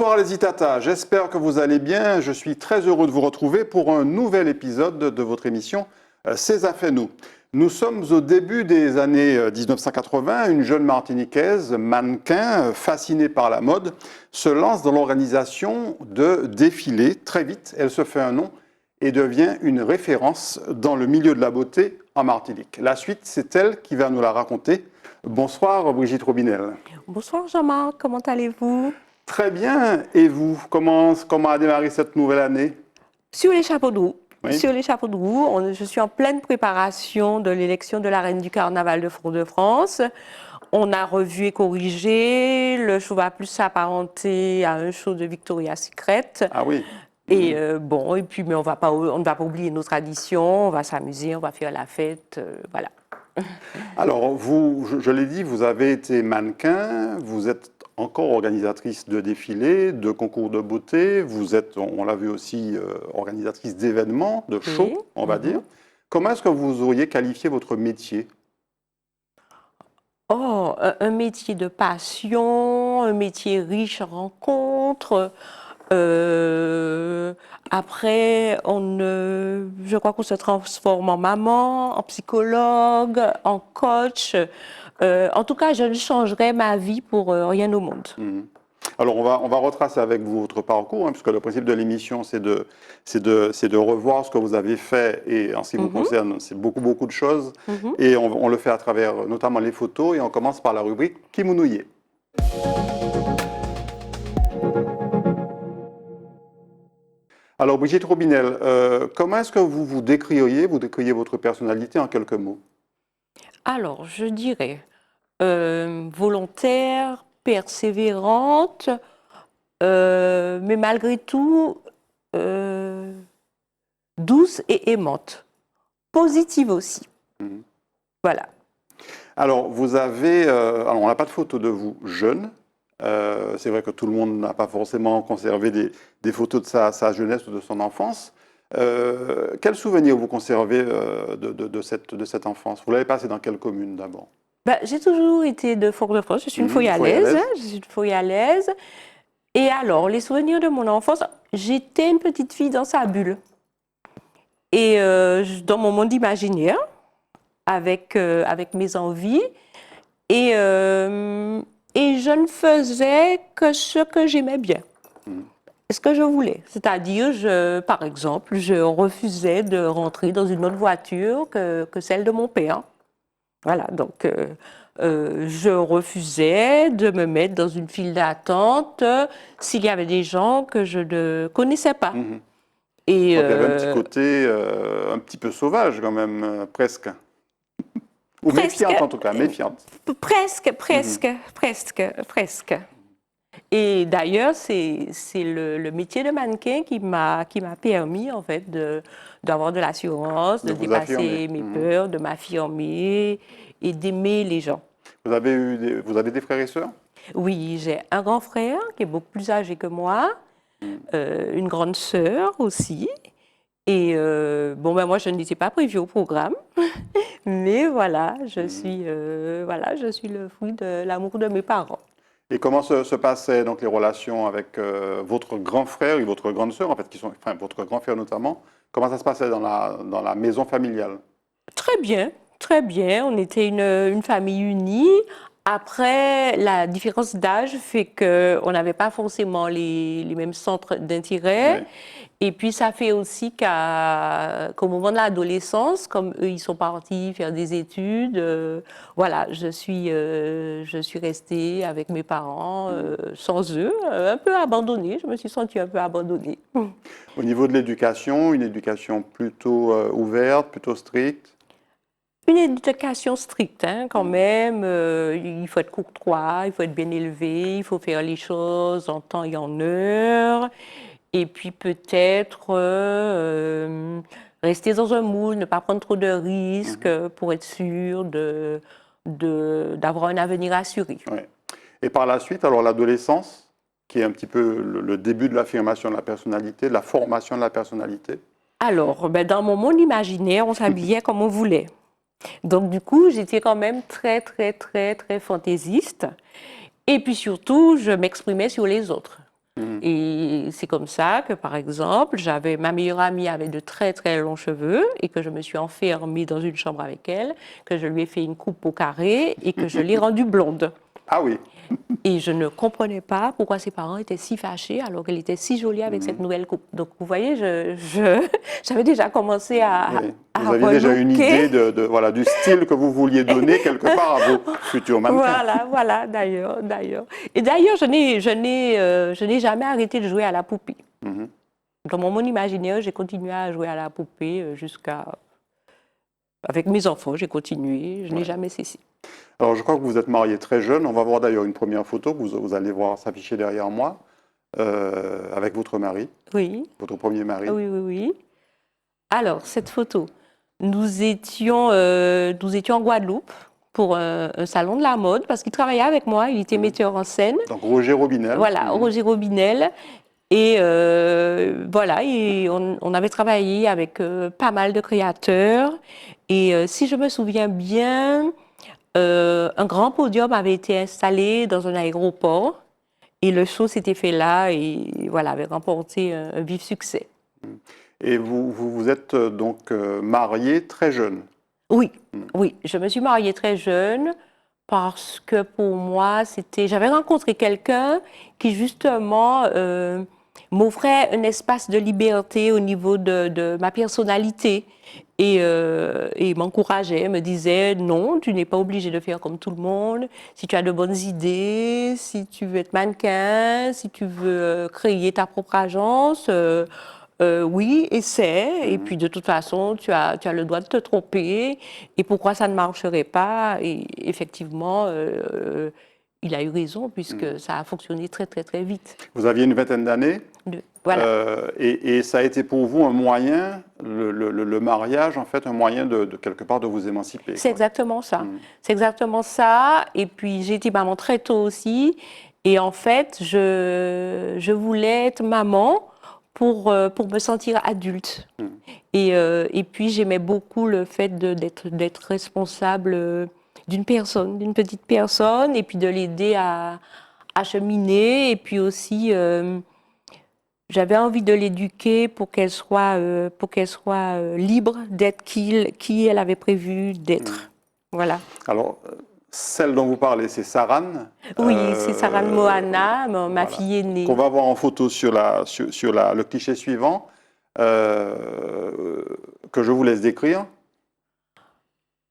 Bonsoir les Itata, j'espère que vous allez bien. Je suis très heureux de vous retrouver pour un nouvel épisode de votre émission C'est a fait nous. Nous sommes au début des années 1980. Une jeune Martiniquaise, mannequin, fascinée par la mode, se lance dans l'organisation de défilés. Très vite, elle se fait un nom et devient une référence dans le milieu de la beauté en Martinique. La suite, c'est elle qui va nous la raconter. Bonsoir Brigitte Robinel. Bonsoir Jean-Marc, comment allez-vous? Très bien. Et vous, comment a démarré cette nouvelle année? Sur les chapeaux de roue. Oui. Sur les chapeaux de roue, je suis en pleine préparation de l'élection de la reine du carnaval de Fort-de-France. On a revu et corrigé. Le show va plus s'apparenter à un show de Victoria's Secret. Ah oui. Et mais on ne va pas oublier nos traditions. On va s'amuser, on va faire la fête, voilà. Alors, vous, je l'ai dit, vous avez été mannequin, vous êtes encore organisatrice de défilés, de concours de beauté, vous êtes, on l'a vu aussi, organisatrice d'événements, de shows, Oui. on va dire. Comment est-ce que vous auriez qualifié votre métier? Oh, un métier de passion, un métier riche en rencontres. Après, je crois qu'on se transforme en maman, en psychologue, en coach. En tout cas, je ne changerai ma vie pour rien au monde. Alors, on va retracer avec vous votre parcours, hein, puisque le principe de l'émission, c'est de revoir ce que vous avez fait. Et en ce qui vous concerne, c'est beaucoup de choses. Et on le fait à travers notamment les photos. Et on commence par la rubrique Kimounouye. Alors, Brigitte Robinel, comment est-ce que vous décririez votre personnalité en quelques mots? Alors, je dirais volontaire, persévérante, mais malgré tout douce et aimante, positive aussi. Voilà. Alors, alors on n'a pas de photo de vous jeune. C'est vrai que tout le monde n'a pas forcément conservé des photos de sa jeunesse ou de son enfance. Quel souvenir vous conservez de cette enfance? Vous l'avez passé dans quelle commune d'abord? J'ai toujours été de Fort-de-France, je suis une Foyalaise. Je suis une Foyalaise. Et alors, les souvenirs de mon enfance, j'étais une petite fille dans sa bulle. Et dans mon monde imaginaire, avec mes envies. Et je ne faisais que ce que j'aimais bien. Ce que je voulais. C'est-à-dire, par exemple, je refusais de rentrer dans une autre voiture que celle de mon père. Voilà, donc je refusais de me mettre dans une file d'attente s'il y avait des gens que je ne connaissais pas. Et, donc, il y avait un petit côté un petit peu sauvage quand même, presque. Ou presque, méfiante en tout cas, méfiante. Presque. Et d'ailleurs, c'est le métier de mannequin qui m'a permis en fait d'avoir de l'assurance, de dépasser mes peurs, de m'affirmer et d'aimer les gens. Vous avez des frères et sœurs? Oui, j'ai un grand frère qui est beaucoup plus âgé que moi, une grande sœur aussi. Et moi, je n'étais pas prévue au programme, mais voilà, je suis le fruit de l'amour de mes parents. Et comment se passaient donc les relations avec votre grand frère et votre grande sœur, en fait, votre grand frère notamment? Comment ça se passait dans la maison familiale? Très bien, très bien. On était une famille unie. Après, la différence d'âge fait qu'on n'avait pas forcément les mêmes centres d'intérêt. Oui. Et puis, ça fait aussi qu'au moment de l'adolescence, comme eux, ils sont partis faire des études, voilà, je suis restée avec mes parents sans eux, un peu abandonnée. Je me suis sentie un peu abandonnée. Au niveau de l'éducation, une éducation plutôt ouverte, plutôt stricte? Une éducation stricte, hein, quand même. Il faut être courtois, il faut être bien élevé, il faut faire les choses en temps et en heure. Et puis peut-être rester dans un moule, ne pas prendre trop de risques pour être sûr d'avoir un avenir assuré. Ouais. Et par la suite, alors l'adolescence, qui est un petit peu le début de l'affirmation de la personnalité, de la formation de la personnalité. Alors, dans mon monde imaginaire, on s'habillait comme on voulait. Donc du coup, j'étais quand même très fantaisiste. Et puis surtout, je m'exprimais sur les autres. Et c'est comme ça que, par exemple, ma meilleure amie avait de très très longs cheveux et que je me suis enfermée dans une chambre avec elle, que je lui ai fait une coupe au carré et que je l'ai rendue blonde. Ah oui. Et je ne comprenais pas pourquoi ses parents étaient si fâchés alors qu'elle était si jolie avec cette nouvelle coupe. Donc, vous voyez, j'avais déjà commencé à Vous aviez déjà une relooker. idée voilà, du style que vous vouliez donner quelque part à vos futurs mannequins. Voilà, d'ailleurs. Et d'ailleurs, je n'ai jamais arrêté de jouer à la poupée. Dans mon monde imaginaire, j'ai continué à jouer à la poupée avec mes enfants, j'ai continué, je n'ai jamais cessé. Alors, je crois que vous êtes marié très jeune. On va voir d'ailleurs une première photo que vous allez voir s'afficher derrière moi, avec votre mari, Oui. votre premier mari. Oui. Alors, cette photo, nous étions en Guadeloupe pour un salon de la mode, parce qu'il travaillait avec moi, il était metteur en scène. Donc, Roger Robinel. Voilà, Roger Robinel. Et voilà, et on avait travaillé avec pas mal de créateurs. Et si je me souviens bien, un grand podium avait été installé dans un aéroport. Et le show s'était fait là et voilà, avait remporté un vif succès. Et vous êtes donc marié très jeune. Oui, je me suis mariée très jeune parce que pour moi, j'avais rencontré quelqu'un qui justement m'offrait un espace de liberté au niveau de ma personnalité et m'encourageait, me disait non, tu n'es pas obligé de faire comme tout le monde. Si tu as de bonnes idées, si tu veux être mannequin, si tu veux créer ta propre agence, oui, essaie. Et puis de toute façon, tu as le droit de te tromper. Et pourquoi ça ne marcherait pas? Et effectivement, il a eu raison puisque ça a fonctionné très très très vite. Vous aviez une vingtaine d'années. Voilà. Et ça a été pour vous un moyen, le mariage, en fait, un moyen de quelque part de vous émanciper. C'est exactement ça. C'est exactement ça. Et puis, j'ai été maman très tôt aussi. Et en fait, je voulais être maman pour me sentir adulte. Et puis, j'aimais beaucoup le fait d'être responsable d'une petite personne, et puis de l'aider à cheminer. Et puis aussi... j'avais envie de l'éduquer pour qu'elle soit libre d'être qui elle avait prévu d'être. Voilà. Alors, celle dont vous parlez, c'est Saran. Oui, c'est Saran Moana, ma fille aînée. Qu'on va voir en photo sur le cliché suivant, que je vous laisse décrire.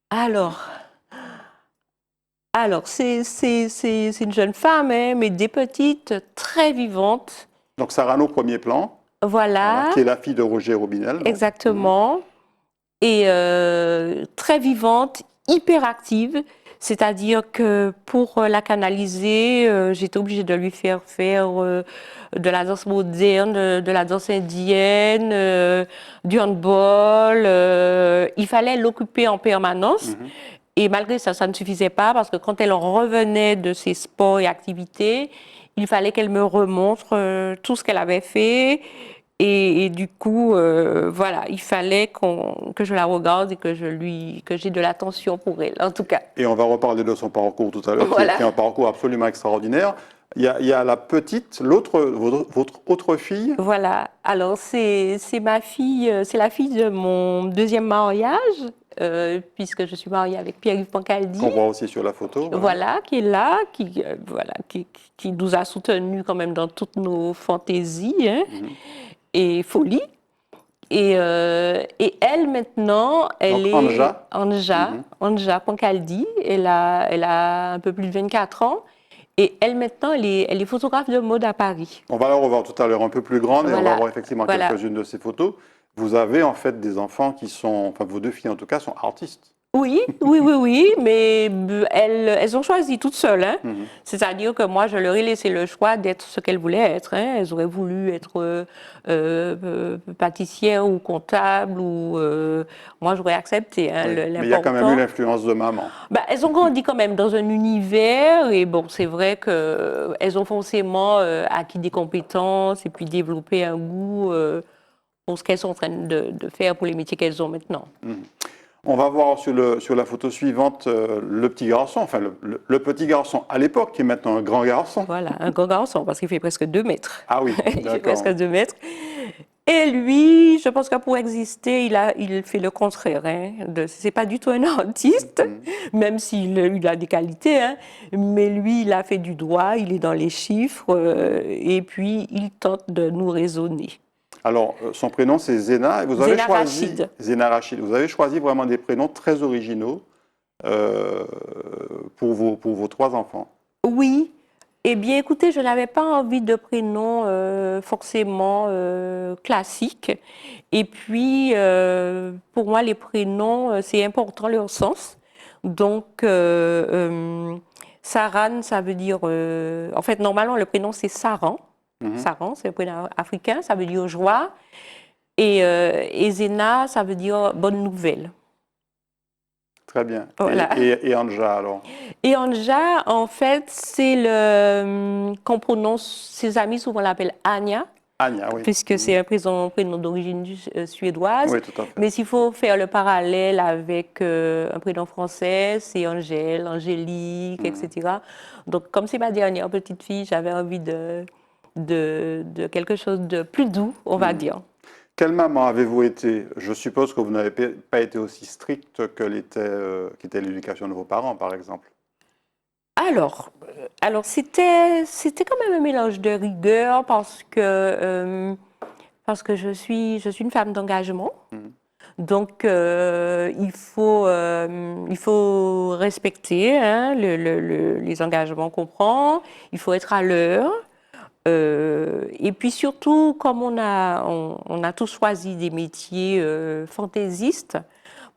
Alors c'est une jeune femme, hein, mais des petites, très vivantes. Donc Saran au premier plan, voilà, qui est la fille de Roger Robinel. Exactement. Et très vivante, hyper active. C'est-à-dire que pour la canaliser, j'étais obligée de lui faire de la danse moderne, de la danse indienne, du handball. Il fallait l'occuper en permanence. Et malgré ça, ça ne suffisait pas parce que quand elle revenait de ses sports et activités, il fallait qu'elle me remontre tout ce qu'elle avait fait. Et du coup, voilà, il fallait que je la regarde et que j'ai de l'attention pour elle, en tout cas. Et on va reparler de son parcours tout à l'heure, qui est un parcours absolument extraordinaire. Il y a la petite, votre autre fille. Voilà. Alors, c'est ma fille, c'est la fille de mon deuxième mariage, puisque je suis mariée avec Pierre-Yves Pancaldi. Qu'on voit aussi sur la photo. Voilà, qui est là, qui nous a soutenus quand même dans toutes nos fantaisies et folies. Et elle, maintenant, elle est Anja Pancaldi. Elle a un peu plus de 24 ans. Et elle, maintenant, elle est photographe de mode à Paris. On va la revoir tout à l'heure un peu plus grande et on va voir effectivement quelques-unes de ces photos. Vous avez en fait des enfants qui sont, enfin vos deux filles en tout cas, sont artistes. Oui, mais elles ont choisi toutes seules. Hein. C'est-à-dire que moi, je leur ai laissé le choix d'être ce qu'elles voulaient être. Hein. Elles auraient voulu être pâtissières ou comptables, ou moi, j'aurais accepté. Hein, mais il y a quand même eu l'influence de maman. Elles ont grandi quand même dans un univers, et bon, c'est vrai qu'elles ont forcément acquis des compétences et puis développé un goût pour ce qu'elles sont en train de faire pour les métiers qu'elles ont maintenant. On va voir sur la photo suivante le petit garçon, enfin le petit garçon à l'époque, qui est maintenant un grand garçon. Voilà, un grand garçon, parce qu'il fait presque 2 mètres. Ah oui, Il fait d'accord. presque 2 mètres. Et lui, je pense que pour exister, il fait le contraire. Hein, c'est pas du tout un artiste, même il a des qualités. Hein, mais lui, il a fait du droit, il est dans les chiffres, et puis il tente de nous raisonner. Alors, son prénom, c'est Zéna. Et vous avez Zéna choisi Rachid. Zéna Rachid. Vous avez choisi vraiment des prénoms très originaux pour vos 3 enfants. Oui. Eh bien, écoutez, je n'avais pas envie de prénoms forcément classiques. Et puis, pour moi, les prénoms, c'est important leur sens. Donc, Saran, ça veut dire... en fait, normalement, le prénom, c'est Saran. Saran, c'est le prénom africain, ça veut dire joie. Et Zéna, ça veut dire bonne nouvelle. Très bien. Voilà. Et Anja, alors? Et Anja, en fait, c'est qu'on prononce, ses amis souvent l'appellent Anya, Anya, oui. puisque c'est un prénom d'origine suédoise. Oui, tout à fait. Mais s'il faut faire le parallèle avec un prénom français, c'est Angèle, Angélique, etc. Donc, comme c'est ma dernière petite fille, j'avais envie de quelque chose de plus doux, on va dire. Quelle maman avez-vous été? Je suppose que vous n'avez pas été aussi stricte qu'était l'éducation de vos parents, par exemple. Alors c'était quand même un mélange de rigueur parce que je suis une femme d'engagement. Donc il faut respecter hein, les engagements qu'on prend. Il faut être à l'heure. Et puis surtout, comme on a tous choisi des métiers fantaisistes,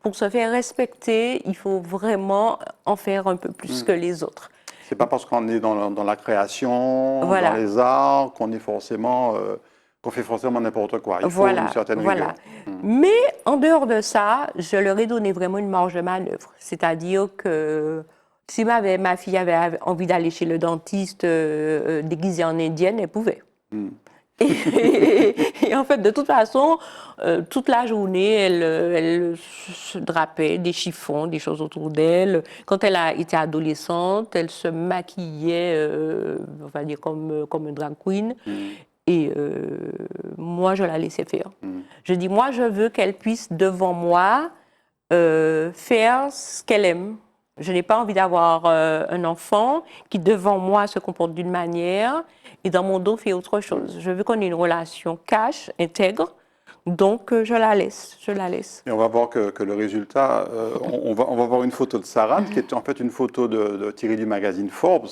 pour se faire respecter, il faut vraiment en faire un peu plus que les autres. C'est pas parce qu'on est dans la création, Voilà. dans les arts, qu'on fait forcément n'importe quoi. Il faut une certaine rigueur. Mais en dehors de ça, je leur ai donné vraiment une marge de manœuvre. C'est-à-dire que si ma fille avait envie d'aller chez le dentiste déguisée en indienne, elle pouvait. Et en fait, de toute façon, toute la journée, elle se drapait des chiffons, des choses autour d'elle. Quand elle a été adolescente, elle se maquillait, on va dire, comme une drag queen. Et moi, je la laissais faire. Je dis, moi, je veux qu'elle puisse, devant moi, faire ce qu'elle aime. Je n'ai pas envie d'avoir un enfant qui, devant moi, se comporte d'une manière et dans mon dos fait autre chose. Je veux qu'on ait une relation cash, intègre. Donc, je la laisse. Et on va voir que le résultat, on va voir une photo de Saran, qui est en fait une photo tirée du magazine Forbes.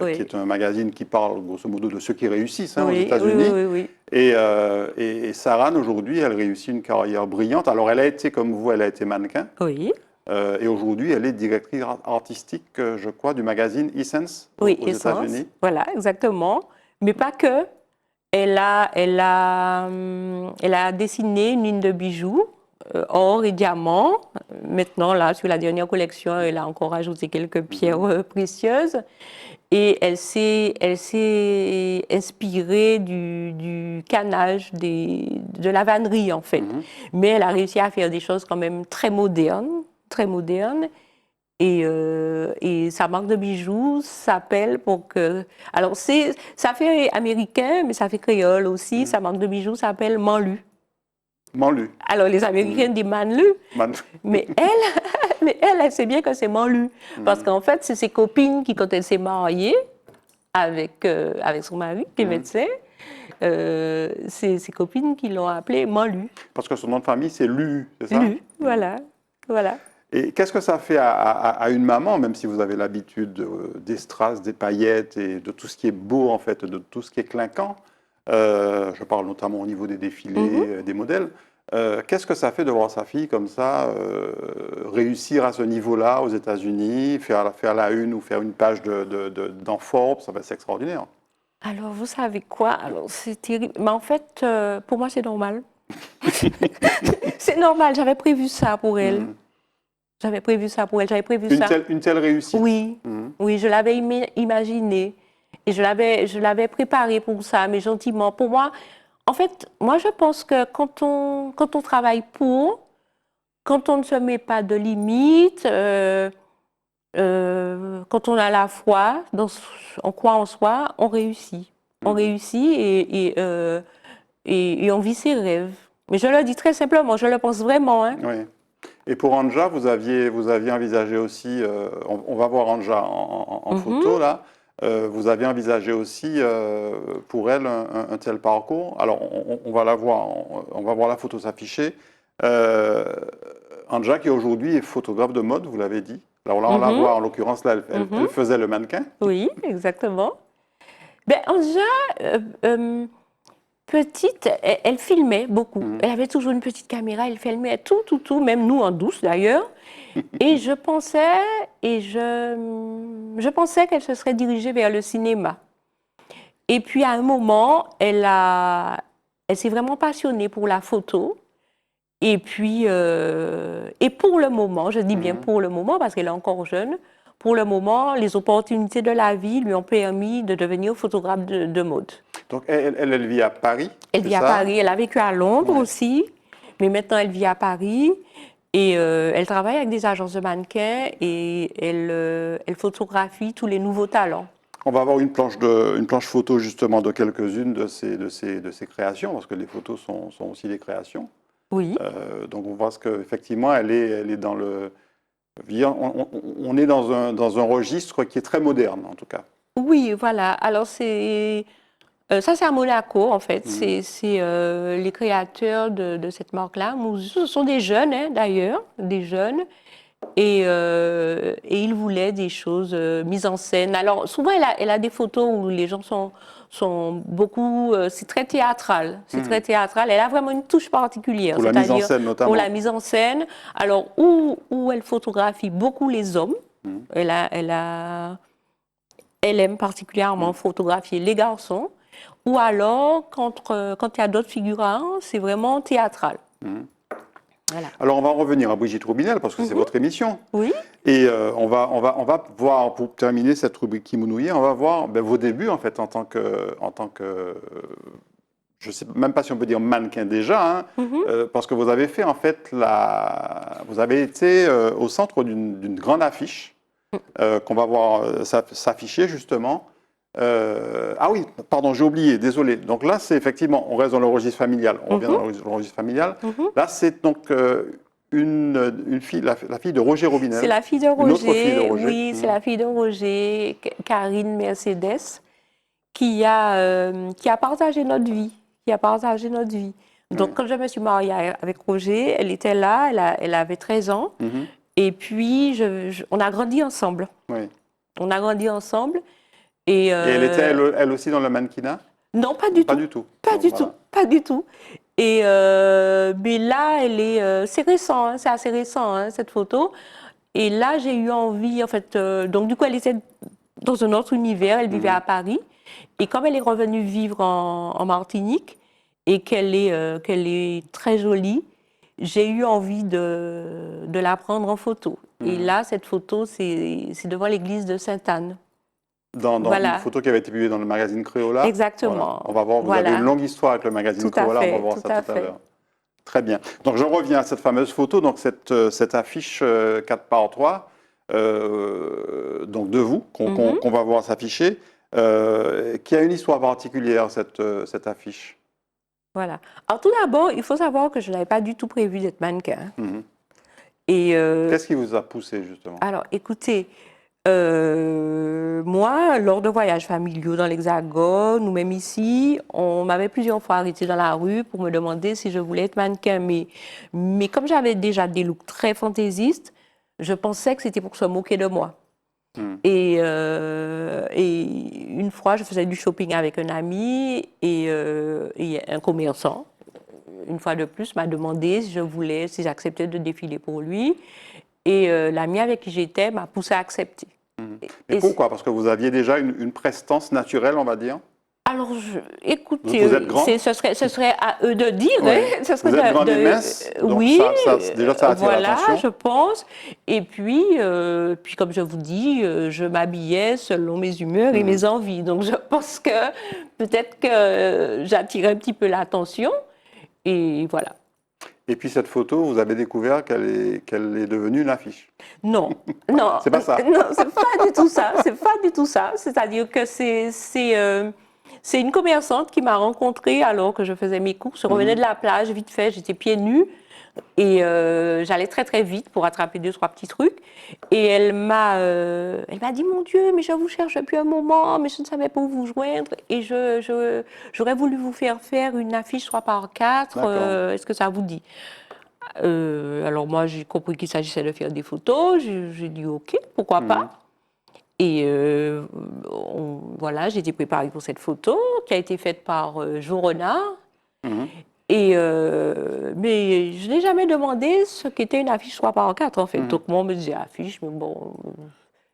Oui. Qui est un magazine qui parle grosso modo de ceux qui réussissent aux Oui, États-Unis. oui. Et Saran, aujourd'hui, elle réussit une carrière brillante. Alors, elle a été, comme vous, elle a été mannequin. Oui. Et aujourd'hui, elle est directrice artistique, je crois, du magazine Essence aux États-Unis. Voilà, exactement. Mais pas que. Elle a dessiné une ligne de bijoux, or et diamants. Maintenant, là, sur la dernière collection, elle a encore ajouté quelques pierres précieuses. Et elle s'est inspirée du canage, de la vannerie, en fait. Mais elle a réussi à faire des choses quand même très modernes. Et sa marque de bijoux s'appelle alors ça fait américain, mais ça fait créole aussi. Sa marque de bijoux s'appelle Manlu. Manlu. Alors les Américains disent Manlu, mais elle sait bien que c'est Manlu. Parce qu'en fait, c'est ses copines qui, quand elle s'est mariée avec son mari, qui est médecin, c'est ses copines qui l'ont appelée Manlu. Parce que son nom de famille, c'est Lu, c'est ça? Lu, voilà. Et qu'est-ce que ça fait à une maman, même si vous avez l'habitude des strass, des paillettes et de tout ce qui est beau, en fait, de tout ce qui est clinquant, je parle notamment au niveau des défilés, des modèles, qu'est-ce que ça fait de voir sa fille comme ça, réussir à ce niveau-là aux États-Unis, faire la une ou faire une page dans Forbes, c'est extraordinaire. Alors, vous savez quoi? Alors, c'est terrible. Mais en fait, pour moi, c'est normal. C'est normal, j'avais prévu ça pour elle. J'avais prévu ça. Une telle réussite. Oui, oui, je l'avais imaginé. Et je l'avais préparé pour ça, mais gentiment. Pour moi, en fait, moi, je pense que quand on travaille pour, quand on ne se met pas de limites, quand on a la foi, on croit en soi, on réussit. On réussit et on vit ses rêves. Mais je le dis très simplement, je le pense vraiment. Hein. Oui. Et pour Anja, vous aviez envisagé aussi, on va voir Anja en photo là, vous aviez envisagé aussi pour elle un tel parcours. Alors on va la voir, on va voir la photo s'afficher. Anja qui aujourd'hui est photographe de mode, vous l'avez dit. Alors là on la voit en l'occurrence là, elle faisait le mannequin. Oui, exactement. Ben, Anja, petite, elle filmait beaucoup. Elle avait toujours une petite caméra, elle filmait tout, même nous en douce d'ailleurs. Et je pensais qu'elle se serait dirigée vers le cinéma. Et puis à un moment, elle s'est vraiment passionnée pour la photo. Et puis, et pour le moment, je dis bien pour le moment parce qu'elle est encore jeune, pour le moment, les opportunités de la vie lui ont permis de devenir photographe de mode. Donc elle vit à Paris. Elle vit à Paris, elle a vécu à Londres aussi, mais maintenant elle vit à Paris et elle travaille avec des agences de mannequins et elle photographie tous les nouveaux talents. On va avoir une planche photo justement de quelques-unes de ces créations, parce que les photos sont aussi des créations. Oui. Donc on voit qu'effectivement elle est dans le... On est dans un registre qui est très moderne en tout cas. Oui, voilà. Alors ça c'est à Monaco en fait. C'est les créateurs de cette marque-là. Ce sont des jeunes hein, d'ailleurs, des jeunes. Et ils voulaient des choses mises en scène. Alors souvent elle a des photos où les gens sont beaucoup... c'est très théâtral. C'est très théâtral. Elle a vraiment une touche particulière. Pour la mise en scène notamment. Pour la mise en scène. Alors où elle photographie beaucoup les hommes. Elle aime particulièrement photographier les garçons. Ou alors, quand il y a d'autres figurants, c'est vraiment théâtral. Voilà. Alors on va en revenir à Brigitte Roubinel parce que c'est votre émission. Oui. Et on va voir, pour terminer cette rubrique Kimounouye, on va voir vos débuts en fait en tant que je ne sais même pas si on peut dire mannequin déjà, hein, parce que vous avez fait en fait vous avez été au centre d'une grande affiche qu'on va voir s'afficher justement. Ah oui, pardon, j'ai oublié, désolé. Donc là, c'est effectivement, on reste dans le registre familial, on revient dans le registre familial. Là, c'est donc une fille, la fille de Roger Roubinel. C'est la fille de Roger. Une autre fille de Roger. Oui, c'est la fille de Roger, Karine Mercedes, qui a partagé notre vie. Donc, quand je me suis mariée avec Roger, elle était là, elle avait 13 ans. Et puis, on a grandi ensemble. Oui. On a grandi ensemble. Et elle était elle aussi dans le mannequinat? Non, pas du tout. Pas du tout. Pas du tout. Et mais là, c'est récent, hein, c'est assez récent hein, cette photo. Et là, j'ai eu envie, en fait, donc du coup, elle était dans un autre univers, elle vivait à Paris. Et comme elle est revenue vivre en Martinique et qu'elle est très jolie, j'ai eu envie de la prendre en photo. Et là, cette photo, c'est devant l'église de Sainte-Anne. Dans une photo qui avait été publiée dans le magazine Créola. Exactement. Voilà. On va voir, vous avez une longue histoire avec le magazine Créola, on va voir ça tout à l'heure. Très bien. Donc je reviens à cette fameuse photo, donc cette affiche 4x3, donc de vous, qu'on va voir s'afficher, qui a une histoire particulière, cette affiche. Voilà. Alors tout d'abord, il faut savoir que je n'avais pas du tout prévu d'être mannequin. Qu'est-ce qui vous a poussé justement? Alors écoutez, moi, lors de voyages familiaux dans l'Hexagone ou même ici, on m'avait plusieurs fois arrêté dans la rue pour me demander si je voulais être mannequin. Mais comme j'avais déjà des looks très fantaisistes, je pensais que c'était pour se moquer de moi. Et une fois, je faisais du shopping avec un ami et un commerçant, une fois de plus, m'a demandé si j'acceptais de défiler pour lui. Et l'ami avec qui j'étais m'a poussé à accepter. Mais pourquoi? Parce que vous aviez déjà une prestance naturelle, on va dire? Alors, écoutez, vous êtes grand? ce serait à eux de dire. Oui. Hein, ce serait vous êtes grande et mince, donc oui, déjà ça attire l'attention. Voilà, je pense. Et puis comme je vous dis, je m'habillais selon mes humeurs et mes envies. Donc, je pense que peut-être que j'attirais un petit peu l'attention. Et voilà. Et puis cette photo, vous avez découvert qu'elle est devenue une affiche. Non, non. C'est pas ça. Non, c'est pas du tout ça. C'est pas du tout ça. C'est-à-dire que c'est une commerçante qui m'a rencontrée alors que je faisais mes courses. Je revenais de la plage, vite fait, j'étais pieds nus. Et j'allais très très vite pour attraper 2-3 petits trucs. Et elle m'a dit, mon Dieu, mais je vous cherche depuis un moment, mais je ne savais pas où vous joindre. Et j'aurais voulu vous faire une affiche 3x4. Est-ce que ça vous dit? Alors moi, j'ai compris qu'il s'agissait de faire des photos. J'ai dit, OK, pourquoi pas. Et voilà, j'ai été préparée pour cette photo qui a été faite par Jo Renard. Et mais je n'ai jamais demandé ce qu'était une affiche 3x4 en fait. Donc moi on me disait affiche, mais bon,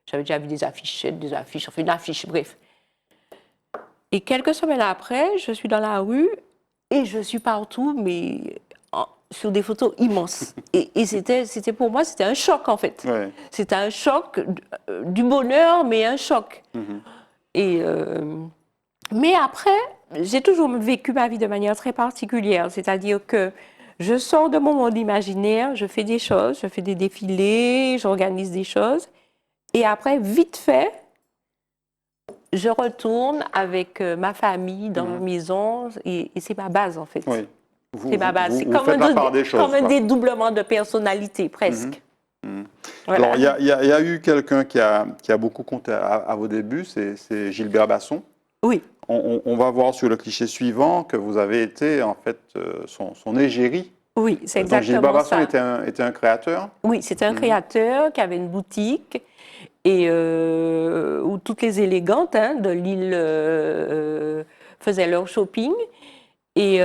j'avais déjà vu des affichettes, des affiches, enfin une affiche, bref. Et quelques semaines après, je suis dans la rue et je suis partout, mais sur des photos immenses. Et c'était pour moi, c'était un choc en fait. Ouais. C'était un choc, du bonheur, mais un choc. Et mais après, j'ai toujours vécu ma vie de manière très particulière, c'est-à-dire que je sors de mon monde imaginaire, je fais des choses, je fais des défilés, j'organise des choses, et après, vite fait, je retourne avec ma famille dans ma maison, et c'est ma base en fait. Oui. C'est ma base. C'est comme un dédoublement de personnalité, presque. Voilà. Alors, il y a eu quelqu'un qui a beaucoup compté à vos débuts, c'est Gilbert Basson. Oui. On va voir sur le cliché suivant que vous avez été en fait son égérie. Oui, c'est exactement ça. Gilbert Basson était un créateur. Oui, c'était un créateur qui avait une boutique et où toutes les élégantes de l'île faisaient leur shopping. Et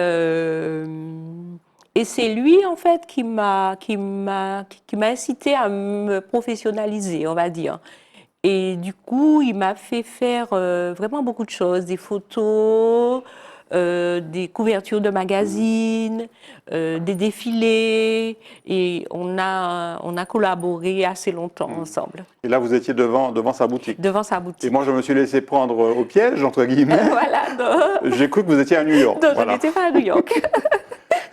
c'est lui en fait qui m'a incité à me professionnaliser, on va dire. Et du coup, il m'a fait faire vraiment beaucoup de choses, des photos, des couvertures de magazines, des défilés, et on a collaboré assez longtemps ensemble. Et là, vous étiez devant sa boutique. Devant sa boutique. Et moi, je me suis laissé prendre au piège, entre guillemets. Voilà. J'ai cru que vous étiez à New York. Non, voilà. Je n'étais pas à New York.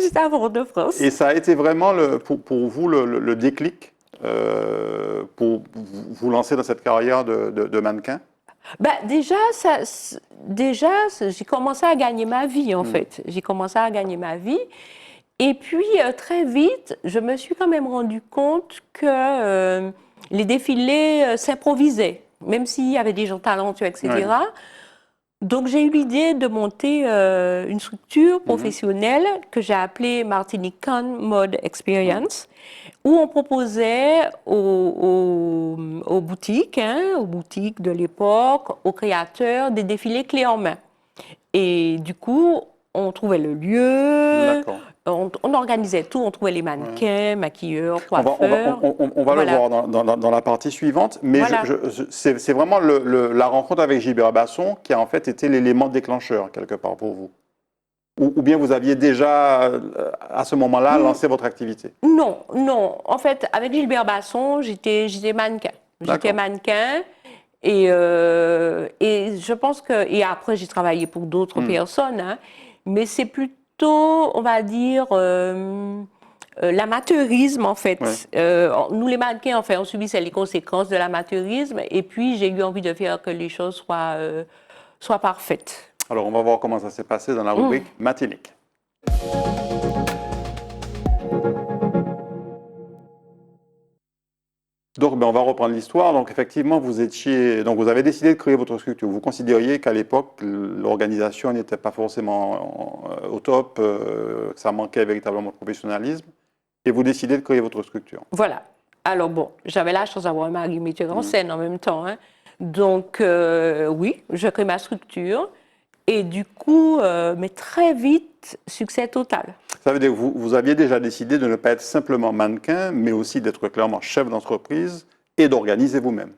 J'étais à Fort-de-France. Et ça a été vraiment pour vous le déclic pour vous lancer dans cette carrière de mannequin? Déjà, j'ai commencé à gagner ma vie, en fait. J'ai commencé à gagner ma vie. Et puis, très vite, je me suis quand même rendu compte que les défilés s'improvisaient, même s'il y avait des gens talentueux, etc. Ouais. Donc, j'ai eu l'idée de monter une structure professionnelle que j'ai appelée Martinican Mode Experience, où on proposait aux boutiques de l'époque, aux créateurs, des défilés clés en main. Et du coup, on trouvait le lieu, on organisait tout, on trouvait les mannequins, maquilleurs, coiffeurs. On va le voir dans la partie suivante, mais c'est vraiment la rencontre avec Gilbert Basson qui a en fait été l'élément déclencheur quelque part pour vous. Ou bien vous aviez déjà, à ce moment-là, lancé votre activité? Non. En fait, avec Gilbert Basson, j'étais mannequin. J'étais mannequin et je pense que... Et après, j'ai travaillé pour d'autres personnes, hein, mais c'est plutôt, on va dire, l'amateurisme, en fait. Ouais. Nous, les mannequins, enfin, on subissait les conséquences de l'amateurisme, et puis j'ai eu envie de faire que les choses soient parfaites. Alors, on va voir comment ça s'est passé dans la rubrique Matinique. Donc, on va reprendre l'histoire. Donc, effectivement, vous avez décidé de créer votre structure. Vous considériez qu'à l'époque, l'organisation n'était pas forcément au top, que ça manquait véritablement de professionnalisme, et vous décidez de créer votre structure. Voilà. Alors, bon, j'avais la chance d'avoir un mari metteur en scène en même temps, hein. Donc, oui, je crée ma structure. Et du coup, mais très vite, succès total. Ça veut dire que vous aviez déjà décidé de ne pas être simplement mannequin, mais aussi d'être clairement chef d'entreprise et d'organiser vous-même.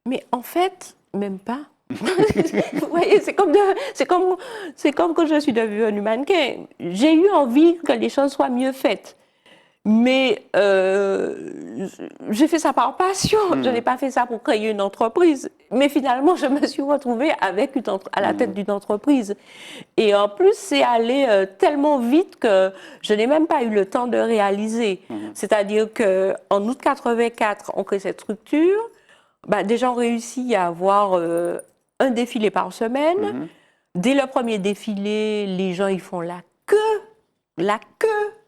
Mais en fait, même pas. Vous voyez, c'est comme quand je suis devenue mannequin. J'ai eu envie que les choses soient mieux faites. Mais j'ai fait ça par passion. Je n'ai pas fait ça pour créer une entreprise. Mais finalement, je me suis retrouvée à la tête d'une entreprise. Et en plus, c'est allé tellement vite que je n'ai même pas eu le temps de réaliser. C'est-à-dire qu'en août 84, on crée cette structure. Bah, déjà, on réussit à avoir un défilé par semaine. Dès le premier défilé, les gens ils font la queue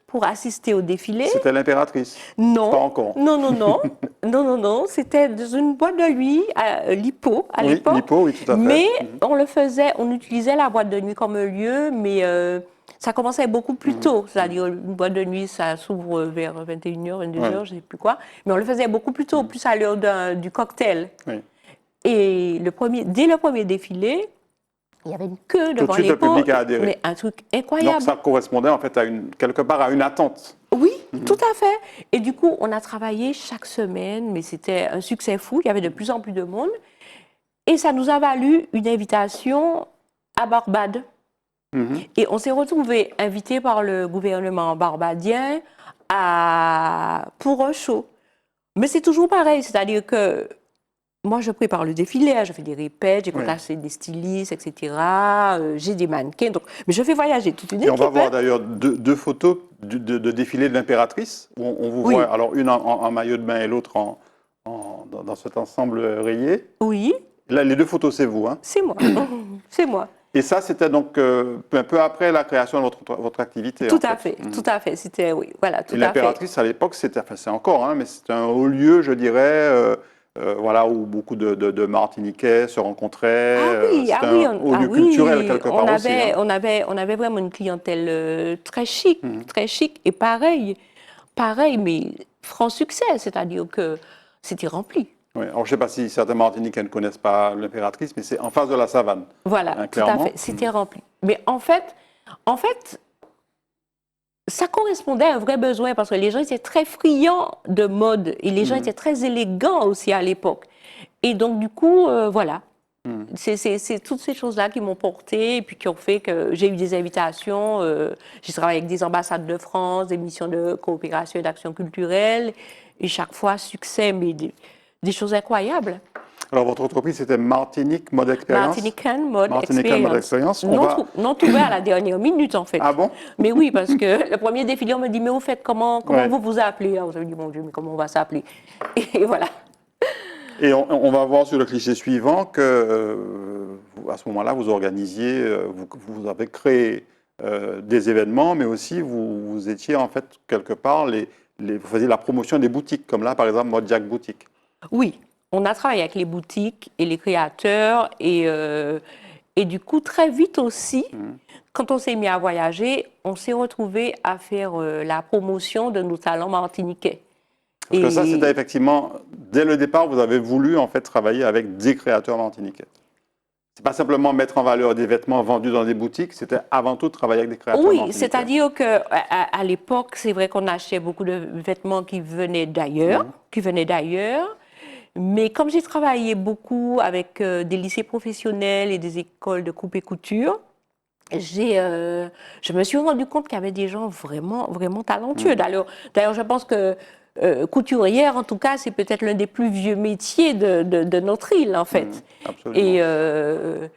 pour assister au défilé. C'était l'impératrice? Non. Pas encore. Non, non, non. Non, non, non. C'était dans une boîte de nuit, Lipo, à l'époque. Lipo, oui, tout à fait. Mais on utilisait la boîte de nuit comme lieu, mais ça commençait beaucoup plus tôt. C'est-à-dire, une boîte de nuit, ça s'ouvre vers 21h, 22h, je ne sais plus quoi. Mais on le faisait beaucoup plus tôt, plus à l'heure du cocktail. Oui. Et dès le premier défilé, il y avait une queue devant Tout de suite, le public a adhéré. Mais un truc incroyable. Donc ça correspondait en fait quelque part à une attente. Oui, tout à fait. Et du coup, on a travaillé chaque semaine, mais c'était un succès fou. Il y avait de plus en plus de monde. Et ça nous a valu une invitation à Barbade. Et on s'est retrouvés invités par le gouvernement barbadien pour un show. Mais c'est toujours pareil, c'est-à-dire que moi, je prépare le défilé, je fais des répètes, j'ai contacté des stylistes, etc. J'ai des mannequins, mais je fais voyager toute une équipe. Et on va voir d'ailleurs deux photos de défilé de l'impératrice, où on vous voit, alors une en maillot de bain et l'autre dans cet ensemble rayé. Oui. Là, les deux photos, c'est vous, hein? C'est moi, c'est moi. Et ça, c'était donc un peu après la création de votre activité. Tout à fait, tout à fait. C'était, oui, voilà, tout à fait. Et l'impératrice, à l'époque, c'est encore, hein, mais c'était un haut lieu, je dirais, voilà, où beaucoup de Martiniquais se rencontraient. C'était un haut lieu culturel quelque part aussi. On avait vraiment une clientèle très chic, et pareil, mais franc succès, c'est-à-dire que c'était rempli. Oui, alors je ne sais pas si certains Martiniquais ne connaissent pas l'impératrice, mais c'est en face de la savane. Voilà, hein, tout à fait, c'était rempli. Mais en fait, ça correspondait à un vrai besoin parce que les gens étaient très friands de mode et les gens étaient très élégants aussi à l'époque. Et donc, du coup, voilà. C'est toutes ces choses-là qui m'ont portée et puis qui ont fait que j'ai eu des invitations. J'ai travaillé avec des ambassades de France, des missions de coopération et d'action culturelle. Et chaque fois, succès, mais des choses incroyables. Alors, votre entreprise, c'était Martinique Mode Experience? Martinican Mode Experience. Non trouvé à la dernière minute, en fait. Ah bon? Mais oui, parce que le premier défilé, on me dit, mais au fait, comment vous vous appelez? Alors, je me dis, mon Dieu, mais comment on va s'appeler? Et voilà. Et on va voir sur le cliché suivant que, à ce moment-là, vous organisiez, vous avez créé des événements, mais aussi vous étiez en fait quelque part, vous faisiez la promotion des boutiques, comme là, par exemple, Mode Jack Boutique. Oui, on a travaillé avec les boutiques et les créateurs, et du coup, très vite aussi, quand on s'est mis à voyager, on s'est retrouvé à faire la promotion de nos talents martiniquais. Parce que ça, c'était effectivement, dès le départ, vous avez voulu en fait travailler avec des créateurs martiniquais. C'est pas simplement mettre en valeur des vêtements vendus dans des boutiques, c'était avant tout travailler avec des créateurs martiniquais. Oui, c'est-à-dire qu'à l'époque, c'est vrai qu'on achetait beaucoup de vêtements qui venaient d'ailleurs, mais comme j'ai travaillé beaucoup avec des lycées professionnels et des écoles de coupe et couture, je me suis rendu compte qu'il y avait des gens vraiment, vraiment talentueux. D'ailleurs, je pense que couturière, en tout cas, c'est peut-être l'un des plus vieux métiers de notre île, en fait. Absolument.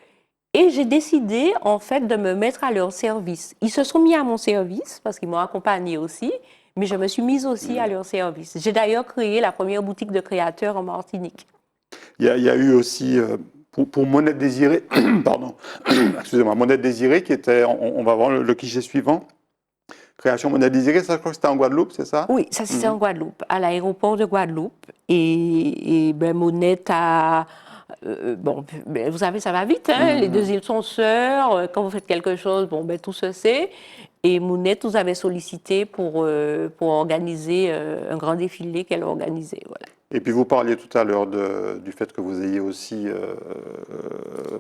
Et j'ai décidé, en fait, de me mettre à leur service. Ils se sont mis à mon service, parce qu'ils m'ont accompagnée aussi, mais je me suis mise aussi à leur service. J'ai d'ailleurs créé la première boutique de créateurs en Martinique. Il y a eu aussi, pour Monette Désirée, pardon, excusez-moi, Monette Désirée, qui était, on va voir le cliché suivant. Création Monette Désirée, ça, je crois que c'était en Guadeloupe, c'est ça? Oui, ça c'était en Guadeloupe, à l'aéroport de Guadeloupe. Et Monette a... vous savez, ça va vite, hein? Les deux îles sont sœurs. Quand vous faites quelque chose, tout se sait. Et Monette nous avait sollicité pour organiser un grand défilé qu'elle a organisé. Voilà. Et puis vous parliez tout à l'heure du fait que vous ayez aussi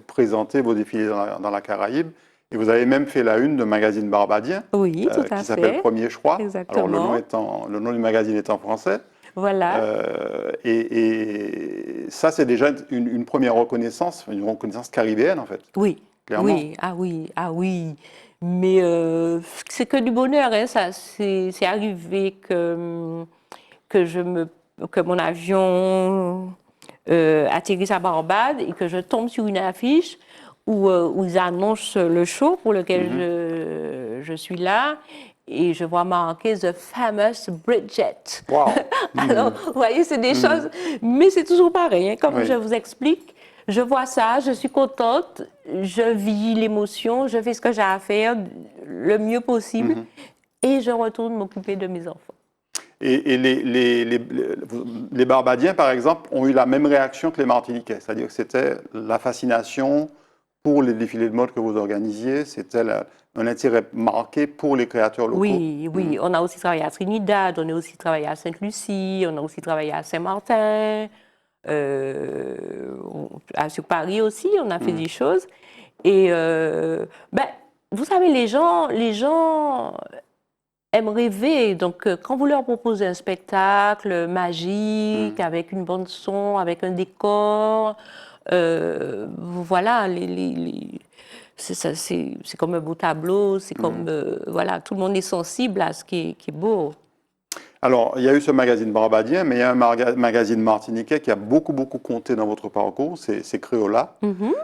présenté vos défilés dans la Caraïbe. Et vous avez même fait la une de magazine barbadien, oui, tout à fait. Qui s'appelle Premier Choix. Exactement. Alors le nom du magazine est en français. Voilà. Et ça, c'est déjà une première reconnaissance, une reconnaissance caribéenne en fait. Oui. Clairement. Oui, ah oui. Mais c'est que du bonheur, hein, ça. C'est arrivé que mon avion atterrisse à Barbade et que je tombe sur une affiche où ils annoncent le show pour lequel je suis là. Et je vois marqué The Famous Bridget. Wow. Alors, vous voyez, c'est des choses, mais c'est toujours pareil, hein, comme Oui. je vous explique. Je vois ça, je suis contente, je vis l'émotion, je fais ce que j'ai à faire le mieux possible et je retourne m'occuper de mes enfants. Et les Barbadiens, par exemple, ont eu la même réaction que les Martiniquais, c'est-à-dire que c'était la fascination pour les défilés de mode que vous organisiez, c'était un intérêt marqué pour les créateurs locaux. Oui, oui, on a aussi travaillé à Trinidad, on a aussi travaillé à Sainte-Lucie, on a aussi travaillé à Saint-Martin, sur Paris aussi, on a fait des choses. Et ben, vous savez, les gens aiment rêver. Donc, quand vous leur proposez un spectacle magique, avec une bande son, avec un décor, voilà, c'est comme un beau tableau, c'est comme, voilà, tout le monde est sensible à ce qui est beau. Alors, il y a eu ce magazine barbadien, mais il y a un magazine martiniquais qui a beaucoup, beaucoup compté dans votre parcours, c'est Créola.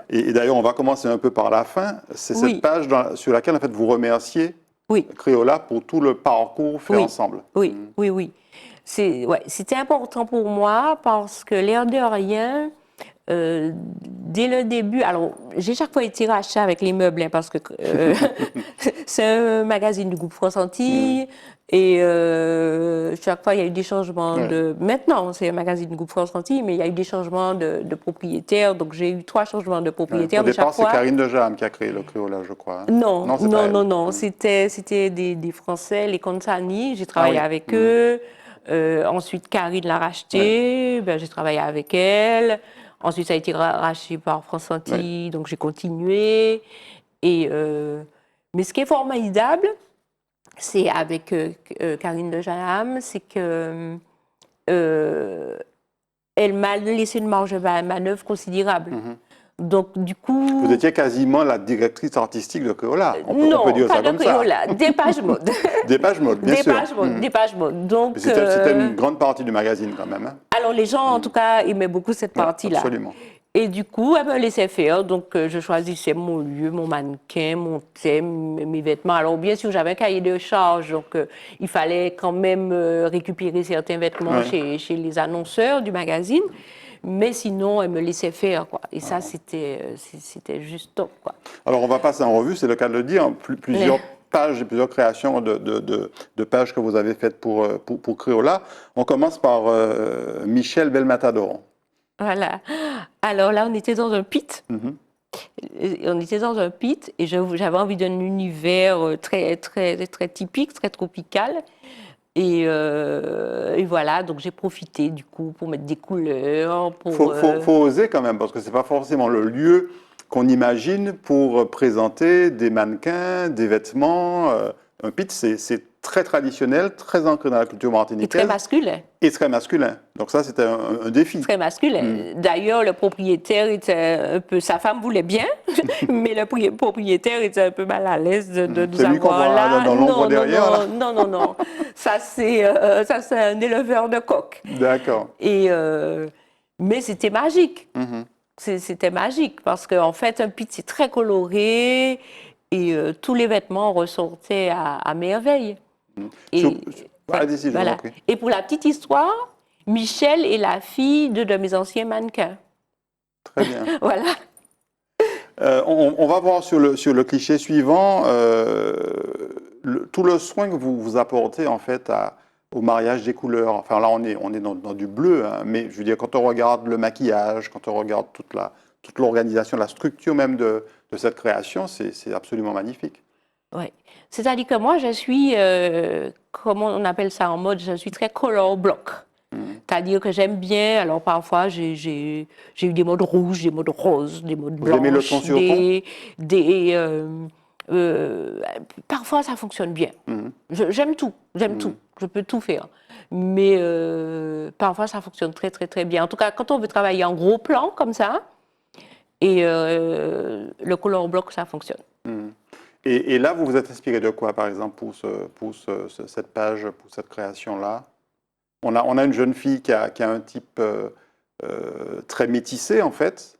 Et d'ailleurs, on va commencer un peu par la fin. C'est cette page sur laquelle, en fait, vous remerciez Créola pour tout le parcours fait ensemble. Oui, oui. C'était important pour moi parce que l'air de rien, dès le début, alors j'ai chaque fois été racheté avec les meubles, hein, parce que c'est un magazine du groupe France Antilles, et chaque fois il y a eu des changements de... Maintenant c'est un magazine du groupe France Antilles, mais il y a eu des changements de propriétaires, donc j'ai eu 3 changements de propriétaires. Au départ, c'est Karine de Jam qui a créé le Créola, je crois. Hein. Non, c'était des Français, les Consani, j'ai travaillé avec eux. Ensuite, Karine l'a racheté, ben, j'ai travaillé avec elle. Ensuite, ça a été racheté par France Antilles, donc j'ai continué. Et, mais ce qui est formidable, c'est avec Karine de Jaham, c'est que elle m'a laissé une marge de manœuvre considérable. Donc, du coup... Vous étiez quasiment la directrice artistique de Créola. On peut dire ça comme ça. Non, pas de Créola, des pages mode. Des pages mode, bien sûr. Des pages mode. Donc, c'était une grande partie du magazine quand même. Hein. Alors, les gens, en tout cas, aimaient beaucoup cette partie-là. Absolument. Et du coup, elle me laissait faire. Donc, je choisissais mon lieu, mon mannequin, mon thème, mes vêtements. Alors, bien sûr, j'avais un cahier de charge. Donc, il fallait quand même récupérer certains vêtements chez les annonceurs du magazine. Mais sinon, elle me laissait faire, quoi. Et ça, c'était juste top, quoi. Alors, on va passer en revue, c'est le cas de le dire, plusieurs pages et plusieurs créations de pages que vous avez faites pour Créola. On commence par Michel Belmatadoron. Voilà. Alors là, on était dans un pit. On était dans un pit et j'avais envie d'un univers très, très, très typique, très tropical. Et voilà, donc j'ai profité du coup pour mettre des couleurs. Faut oser quand même, parce que c'est pas forcément le lieu qu'on imagine pour présenter des mannequins, des vêtements. Un pit, c'est très traditionnel, très ancré dans la culture martiniquaise. Et très masculin. Et très masculin. Donc ça, c'était un défi. Très masculin. D'ailleurs, le propriétaire était un peu... Sa femme voulait bien, mais le propriétaire était un peu mal à l'aise de nous avoir là. Dans l'ombre derrière. Non. Ça, c'est un éleveur de coqs. D'accord. Mais c'était magique. C'était magique parce qu'en fait, un pit, c'est très coloré et tous les vêtements ressortaient à merveille. Voilà. Et pour la petite histoire, Michel est la fille de mes anciens mannequins. Très bien. Voilà. On va voir sur le cliché suivant tout le soin que vous apportez en fait au mariage des couleurs. Enfin là, on est dans du bleu, hein, mais je veux dire, quand on regarde le maquillage, quand on regarde toute l'organisation, la structure même de cette création, c'est absolument magnifique. Oui. C'est-à-dire que moi, je suis, comment on appelle ça en mode, je suis très color block. C'est-à-dire que j'aime bien, alors parfois j'ai eu des modes rouges, des modes roses, des modes blancs. Vous aimez le ton sur ton parfois ça fonctionne bien. J'aime tout, je peux tout faire. Mais parfois ça fonctionne très très très bien. En tout cas, quand on veut travailler en gros plan comme ça, et le color block, ça fonctionne. Et là, vous vous êtes inspiré de quoi, par exemple, cette page, pour cette création-là? On a une jeune fille qui a un type très métissé, en fait.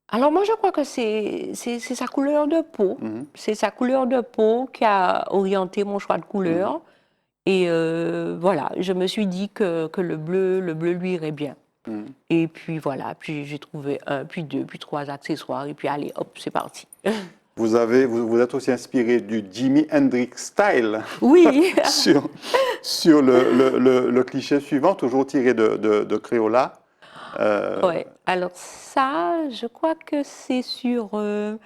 Alors moi, je crois que c'est sa couleur de peau. Mhm. C'est sa couleur de peau qui a orienté mon choix de couleur. Et voilà, je me suis dit que le bleu lui irait bien. Et puis voilà, puis j'ai trouvé un, puis deux, puis trois accessoires. Et puis allez, hop, c'est parti. Vous êtes aussi inspiré du Jimi Hendrix style Oui. sur le cliché suivant, toujours tiré de Crayola. Ouais. Alors ça, je crois que c'est sur... je ne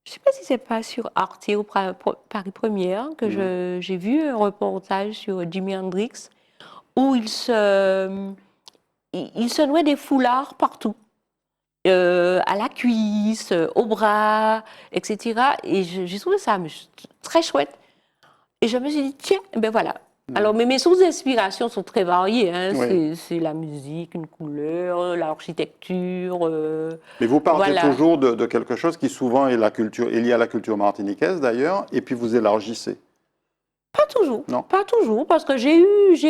sais pas si c'est pas sur Arte ou Paris Première que j'ai vu un reportage sur Jimi Hendrix où il se nouait des foulards partout. À la cuisse, au bras, etc. Et j'ai trouvé ça très chouette. Et je me suis dit, tiens, ben voilà. Alors, mes sources d'inspiration sont très variées. Hein. Oui. C'est la musique, une couleur, l'architecture. Mais vous partez Voilà. toujours de quelque chose qui souvent est lié à la culture martiniquaise d'ailleurs, et puis vous élargissez. Pas toujours. Non. Pas toujours, parce que j'ai eu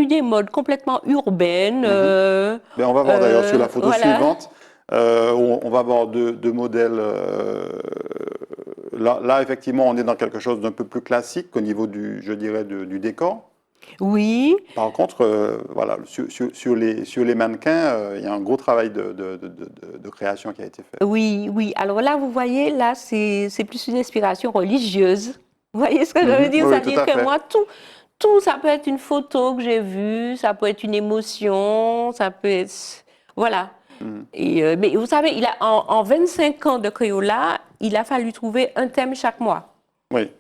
des modes complètement urbaines. Mais on va voir d'ailleurs sur la photo voilà. suivante. On va voir deux modèles. Là, effectivement, on est dans quelque chose d'un peu plus classique au niveau je dirais, du décor. Oui. Par contre, voilà, sur les mannequins, il y a un gros travail de création qui a été fait. Oui, oui. Alors là, vous voyez, là, c'est plus une inspiration religieuse. Vous voyez ce que je veux dire? Oui, C'est-à-dire que moi, tout, ça peut être une photo que j'ai vue, ça peut être une émotion, ça peut être... Voilà. Et, mais vous savez, en 25 ans de Crayola, il a fallu trouver un thème chaque mois. Oui.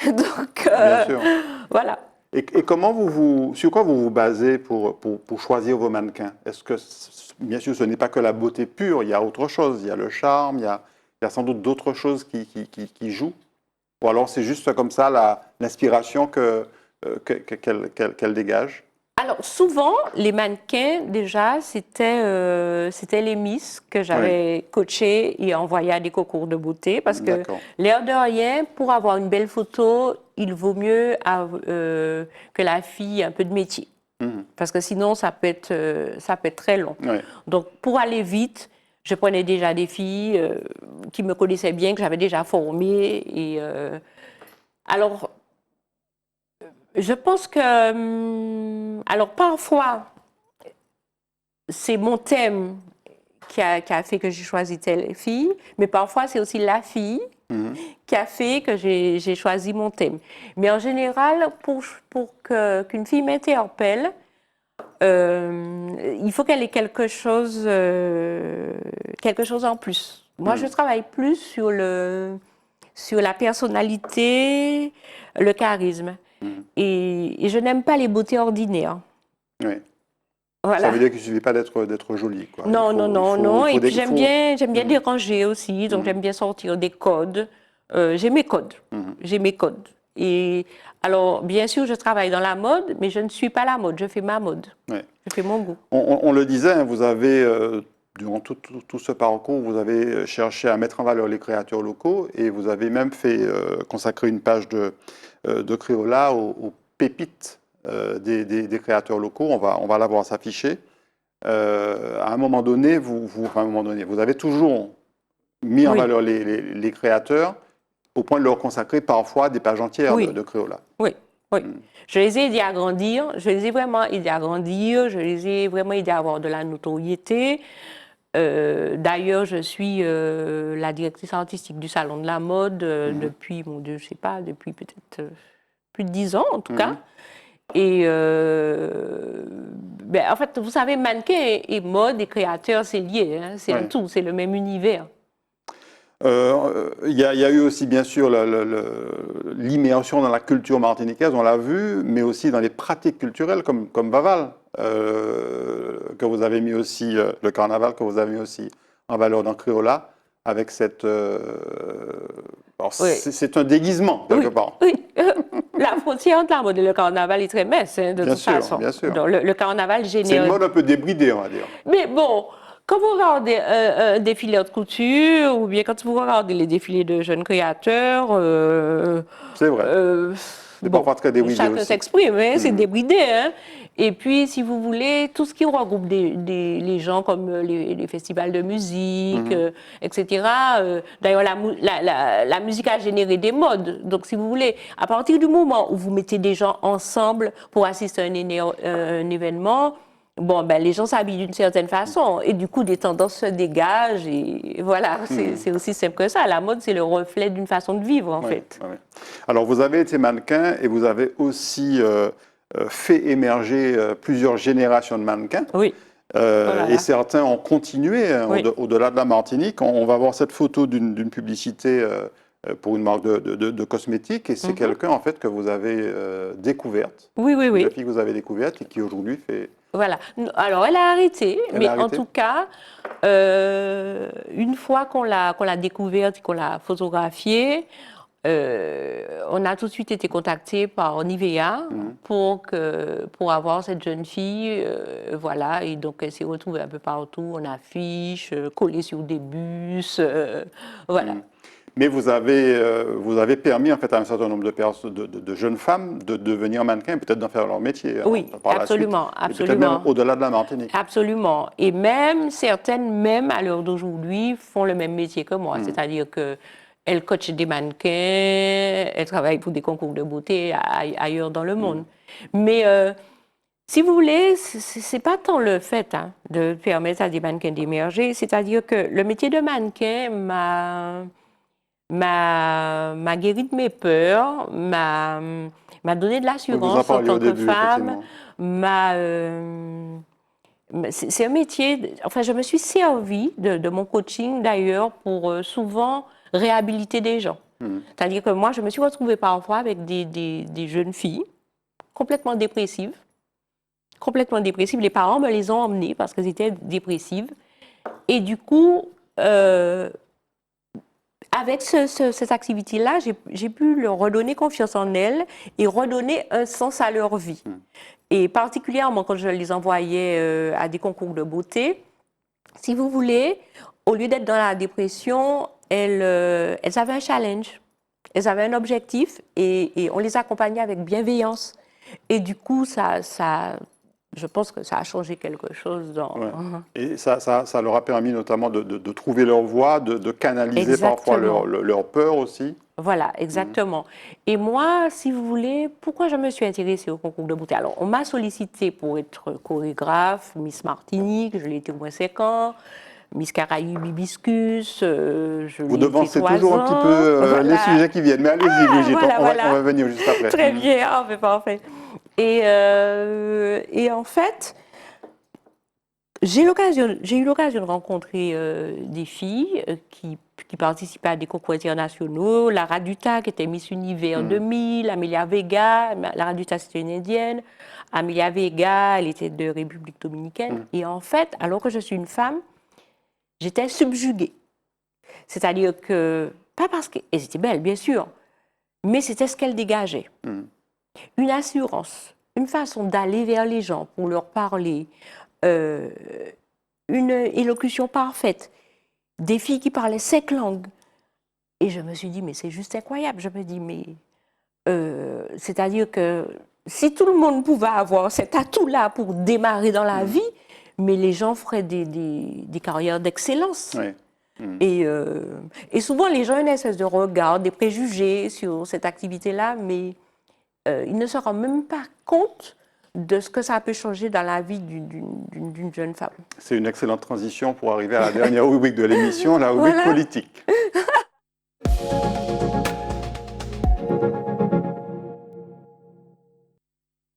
Donc, Bien sûr. voilà. Et comment sur quoi vous vous basez pour choisir vos mannequins? Est-ce que, bien sûr, ce n'est pas que la beauté pure, il y a autre chose, il y a le charme, il y a sans doute d'autres choses qui jouent? Ou alors c'est juste comme ça l'inspiration qu'elle dégage? Alors, souvent, les mannequins, déjà, c'était les Miss que j'avais coachées et envoyées à des concours de beauté. Parce que, l'air de rien, pour avoir une belle photo, il vaut mieux que la fille ait un peu de métier. Parce que sinon, ça peut être très long. Ouais. Donc, pour aller vite, je prenais déjà des filles qui me connaissaient bien, que j'avais déjà formées. Et, alors, je pense que, alors parfois, c'est mon thème qui a fait que j'ai choisi telle fille, mais parfois c'est aussi la fille qui a fait que j'ai choisi mon thème. Mais en général, pour qu'une fille m'interpelle, il faut qu'elle ait quelque chose en plus. Moi, je travaille plus sur la personnalité, le charisme. Et je n'aime pas les beautés ordinaires. Oui. Voilà. Ça veut dire qu'il ne suffit pas d'être jolie, quoi. Non, non. Et puis j'aime bien déranger aussi, donc j'aime bien sortir des codes. J'ai mes codes. J'ai mes codes. Et alors, bien sûr, je travaille dans la mode, mais je ne suis pas la mode, je fais ma mode. Ouais. Je fais mon goût. On le disait, hein, vous avez, durant tout ce parcours, vous avez cherché à mettre en valeur les créateurs locaux et vous avez même consacré une page de Crayola aux pépites des créateurs locaux. On va la voir s'afficher. À un moment donné, vous avez toujours mis en valeur les créateurs au point de leur consacrer parfois des pages entières de Crayola. Oui. Je les ai aidés à grandir, je les ai vraiment aidés à grandir, je les ai vraiment aidés à avoir de la notoriété. D'ailleurs, je suis la directrice artistique du Salon de la Mode depuis, mon Dieu, je sais pas, depuis peut-être plus de 10 ans en tout cas. Et en fait, vous savez, mannequin et mode et créateur, c'est lié, hein, c'est un tout, c'est le même univers. Il y a eu aussi, bien sûr, l'immersion dans la culture martiniquaise, on l'a vu, mais aussi dans les pratiques culturelles comme Vaval, que vous avez mis aussi, le carnaval, que vous avez mis aussi en valeur dans Crayola, avec cette... c'est un déguisement, quelque part. Oui, la frontière entre la mode et le carnaval est très mince, hein, de toute façon. Bien sûr. Donc, le carnaval génère... C'est une mode un peu débridée, on va dire. Mais bon... quand vous regardez un défilé de couture, ou bien quand vous regardez les défilés de jeunes créateurs, C'est vrai. C'est parfois très débridé chacun aussi. s'exprime, hein, c'est débridé. Hein. Et puis, si vous voulez, tout ce qui regroupe les gens comme les festivals de musique, etc. D'ailleurs, la musique a généré des modes. Donc, si vous voulez, à partir du moment où vous mettez des gens ensemble pour assister à un événement, bon, ben, les gens s'habillent d'une certaine façon et du coup, des tendances se dégagent et voilà, c'est aussi simple que ça. La mode, c'est le reflet d'une façon de vivre, en fait. Ouais. Alors, vous avez été mannequin et vous avez aussi fait émerger plusieurs générations de mannequins. Oui. Et certains ont continué au-delà de la Martinique. On va voir cette photo d'une publicité pour une marque de cosmétiques et c'est quelqu'un, en fait, que vous avez découverte. Oui. Une fille que vous avez découverte et qui aujourd'hui fait... Voilà. Alors, elle a arrêté, en tout cas, une fois qu'on l'a découverte, qu'on l'a photographiée, on a tout de suite été contacté par Nivea pour avoir cette jeune fille, voilà, et donc elle s'est retrouvée un peu partout, on affiche, collée sur des bus, voilà. Mais vous avez permis en fait à un certain nombre de jeunes femmes de devenir mannequins, peut-être d'en faire leur métier. Oui, absolument, peut-être même au-delà de la Martinique. Absolument. Et même certaines, même à l'heure d'aujourd'hui, font le même métier que moi, c'est-à-dire que elles coachent des mannequins, elles travaillent pour des concours de beauté ailleurs dans le monde. Mais si vous voulez, c'est pas tant le fait de permettre à des mannequins d'émerger, c'est-à-dire que le métier de mannequin m'a guéri de mes peurs, m'a donné de l'assurance en tant que femme, c'est un métier, enfin je me suis servie de mon coaching d'ailleurs pour souvent réhabiliter des gens. C'est-à-dire que moi je me suis retrouvée parfois avec des jeunes filles complètement dépressives, les parents me les ont emmenées parce qu'elles étaient dépressives et du coup avec cette activité-là, j'ai pu leur redonner confiance en elles et redonner un sens à leur vie. Et particulièrement quand je les envoyais à des concours de beauté, si vous voulez, au lieu d'être dans la dépression, elles avaient un challenge, elles avaient un objectif et on les accompagnait avec bienveillance. Et du coup, je pense que ça a changé quelque chose. Et ça leur a permis notamment de trouver leur voie, de canaliser parfois leur peur aussi. Voilà, exactement. Et moi, si vous voulez, pourquoi je me suis intéressée au concours de beauté? Alors, on m'a sollicité pour être chorégraphe, Miss Martinique, je l'ai été au moins 5 ans, Miss Caraïbes Hibiscus, Vous devancez toujours un petit peu les sujets qui viennent, mais allez-y, Brigitte, on va venir juste après. Très bien, parfait. Et en fait, j'ai eu l'occasion de rencontrer des filles qui participaient à des concours internationaux. Lara Dutta, qui était Miss Univers 2000, Amelia Vega, Lara Dutta, c'était une Indienne. Amelia Vega, elle était de République Dominicaine. Et en fait, alors que je suis une femme, j'étais subjuguée. C'est-à-dire que, pas parce qu'elles étaient belles, bien sûr, mais c'était ce qu'elles dégageaient. Une assurance, une façon d'aller vers les gens pour leur parler, une élocution parfaite, des filles qui parlaient 5 langues. Et je me suis dit, mais c'est juste incroyable. Je me dis, mais c'est-à-dire que si tout le monde pouvait avoir cet atout-là pour démarrer dans la vie, mais les gens feraient des carrières d'excellence. Oui. Et souvent, les gens ont une espèce de regard, des préjugés sur cette activité-là, mais ils ne se rendent même pas compte de ce que ça peut changer dans la vie d'une jeune femme. C'est une excellente transition pour arriver à la dernière rubrique de l'émission, la rubrique politique.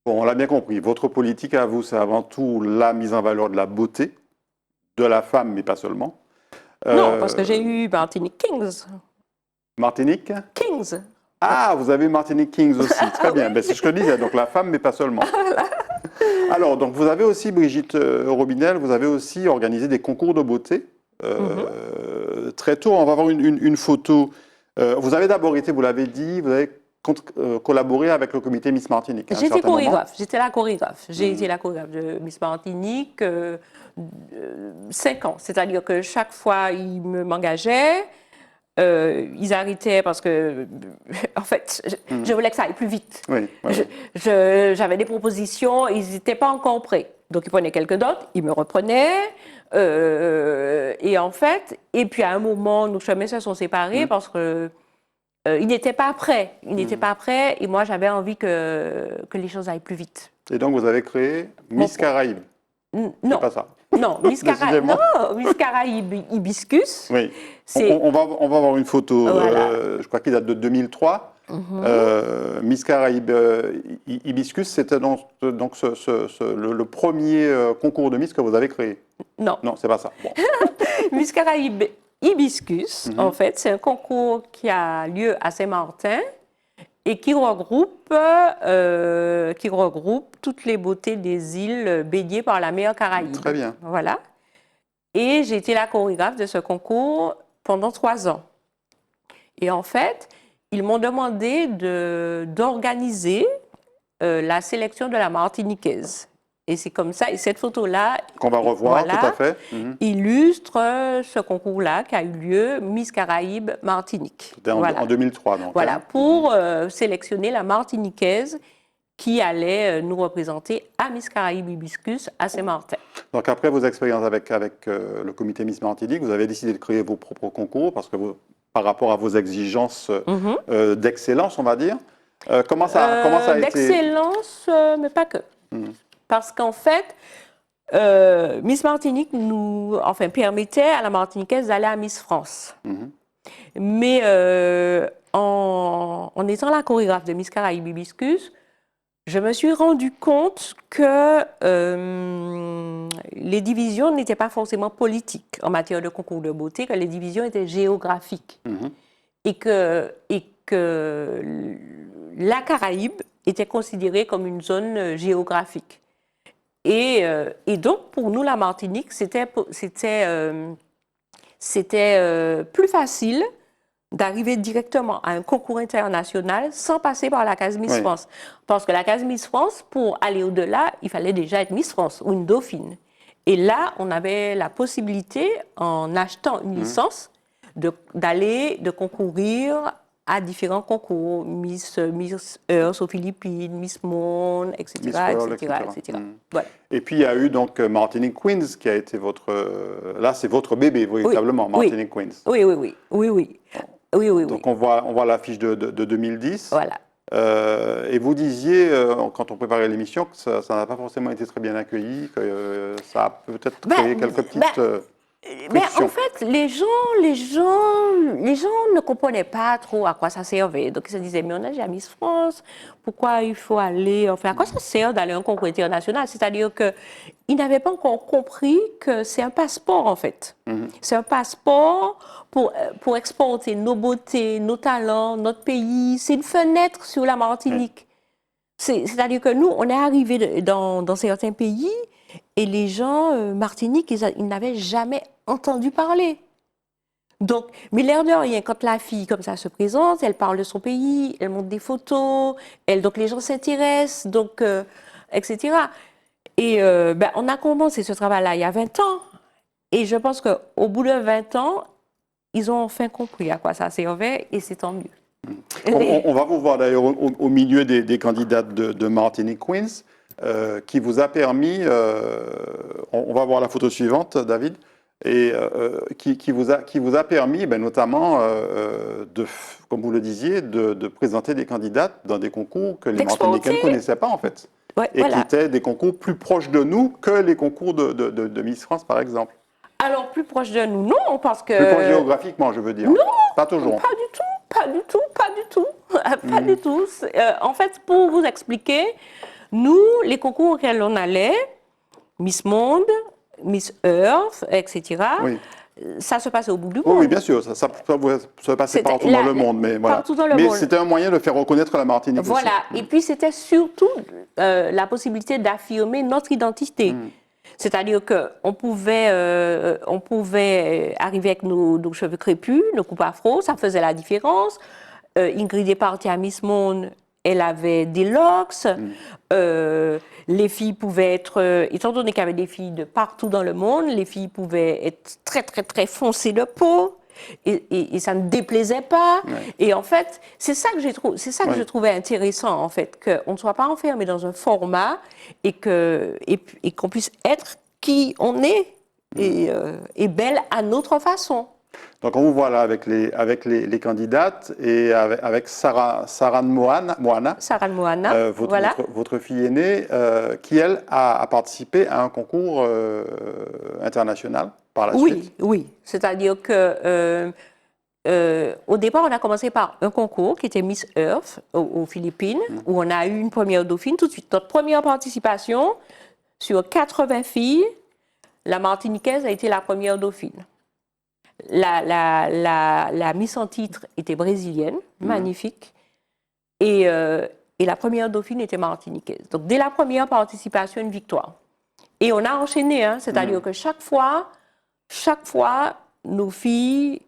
Bon, on l'a bien compris, votre politique à vous, c'est avant tout la mise en valeur de la beauté, de la femme, mais pas seulement. Non, parce que j'ai eu Martinique Kings. Martinique Kings. Ah, vous avez Martinique Kings aussi, très bien. Ben, c'est ce que je disais, donc la femme, mais pas seulement. Alors, donc vous avez aussi, Brigitte Robinel, vous avez aussi organisé des concours de beauté. Très tôt, on va voir une photo. Vous avez d'abord été, vous l'avez dit, vous avez collaboré avec le comité Miss Martinique. J'étais chorégraphe, j'étais la chorégraphe. J'ai été la chorégraphe de Miss Martinique 5 ans. C'est-à-dire que chaque fois, ils m'engageaient. Ils arrêtaient parce que, en fait, je voulais que ça aille plus vite. Oui, j'avais des propositions, ils n'étaient pas encore prêts. Donc, ils prenaient quelques d'autres, ils me reprenaient. Et en fait, et puis à un moment, nos chemins se sont séparés parce que ils n'étaient pas prêts. Ils n'étaient pas prêts et moi, j'avais envie que les choses aillent plus vite. Et donc, vous avez créé Miss Caraïbes. Non. C'est pas ça. Non, Miss Caraïbes Hibiscus. Oui. On va avoir une photo, Voilà. je crois qu'il date de 2003. Miss Caraïbes Hibiscus, c'était donc le premier concours de Miss que vous avez créé. Non. Non, c'est pas ça. Bon. Miss Caraïbes Hibiscus, en fait, c'est un concours qui a lieu à Saint-Martin et qui regroupe toutes les beautés des îles baignées par la mer Caraïbe. Très bien. Voilà. Et j'ai été la chorégraphe de ce concours pendant 3 ans. Et en fait, ils m'ont demandé d'organiser la sélection de la Martiniquaise. Et c'est comme ça, et cette photo-là, qu'on va revoir, voilà, tout à fait. illustre ce concours-là qui a eu lieu, Miss Caraïbes Martinique. C'était en 2003, donc. Voilà, pour sélectionner la Martiniquaise qui allait nous représenter à Miss Caraïbes Hibiscus à Saint-Martin. Donc après vos expériences avec le comité Miss Martinique, vous avez décidé de créer vos propres concours parce que par rapport à vos exigences d'excellence, on va dire. Comment ça a été? D'excellence, mais pas que. Parce qu'en fait, Miss Martinique permettait à la Martiniquaise d'aller à Miss France. Mais en étant la chorégraphe de Miss Caraïbes Hibiscus, je me suis rendu compte que les divisions n'étaient pas forcément politiques en matière de concours de beauté, que les divisions étaient géographiques. Et que la Caraïbe était considérée comme une zone géographique. Et donc, pour nous, la Martinique, c'était plus facile d'arriver directement à un concours international sans passer par la case Miss France. Parce que la case Miss France, pour aller au-delà, il fallait déjà être Miss France ou une dauphine. Et là, on avait la possibilité, en achetant une licence, de concourir à différents concours, Miss Earth aux Philippines, Miss Monde, etc. Miss World, etc. Voilà. Et puis il y a eu donc Martinique Queens qui a été là c'est votre bébé véritablement, Martinique Queens. Oui. Donc on voit l'affiche de 2010. Voilà. Et vous disiez, quand on préparait l'émission, que ça n'a pas forcément été très bien accueilli, que ça a peut-être créé quelques petites... Mais en fait, les gens ne comprenaient pas trop à quoi ça servait. Donc ils se disaient, mais on a déjà Miss France, pourquoi il faut aller... Enfin, à quoi ça sert d'aller à un concours international? C'est-à-dire qu'ils n'avaient pas encore compris que c'est un passeport, en fait. C'est un passeport pour exporter nos beautés, nos talents, notre pays. C'est une fenêtre sur la Martinique. C'est-à-dire que nous, on est arrivés dans certains pays et les gens Martinique, ils n'avaient jamais entendu parler. Donc, mais l'air de rien, quand la fille comme ça se présente, elle parle de son pays, elle montre des photos, donc les gens s'intéressent, donc, etc. Et on a commencé ce travail-là il y a 20 ans. Et je pense qu'au bout de 20 ans, ils ont enfin compris à quoi ça servait et c'est tant mieux. On va vous voir d'ailleurs au milieu des candidates de Martinique Queens, qui vous a permis, on va voir la photo suivante, David, et qui vous a permis notamment, comme vous le disiez, de présenter des candidates dans des concours que les Martiniquais ne connaissaient pas en fait. Qui étaient des concours plus proches de nous que les concours de Miss France par exemple. Alors plus proches de nous, non, parce que... Plus proches géographiquement, je veux dire. Non, pas toujours. Pas du tout. En fait, pour vous expliquer, nous, les concours auxquels on allait, Miss Monde, Miss Earth, etc., ça se passait au bout du monde. Oui, bien sûr, ça se passait partout dans le monde. Mais voilà. Mais c'était un moyen de faire reconnaître la Martinique aussi. Et puis c'était surtout la possibilité d'affirmer notre identité. C'est-à-dire qu'on pouvait arriver avec nos cheveux crépus, nos coupes afro, ça faisait la différence. Ingrid est partie à Miss Monde, elle avait des locks. Les filles pouvaient être, étant donné qu'il y avait des filles de partout dans le monde, les filles pouvaient être très, très, très foncées de peau. Et ça ne déplaisait pas. Ouais. Et en fait, c'est ça que je trouvais intéressant, en fait, qu'on ne soit pas enfermé dans un format et qu'on puisse être qui on est et belle à notre façon. Donc on vous voit là avec les candidates et avec Sarah Moana. Sarah Moana, voilà. Votre fille aînée, qui elle a participé à un concours international par la suite. Oui. C'est-à-dire que au départ, on a commencé par un concours qui était Miss Earth aux Philippines, où on a eu une première dauphine tout de suite. Notre première participation, sur 80 filles, la Martiniquaise a été la première dauphine. La Miss en titre était brésilienne, magnifique, et la première dauphine était martiniquaise. Donc dès la première participation, une victoire. Et on a enchaîné, hein, c'est-à-dire que chaque fois, nos filles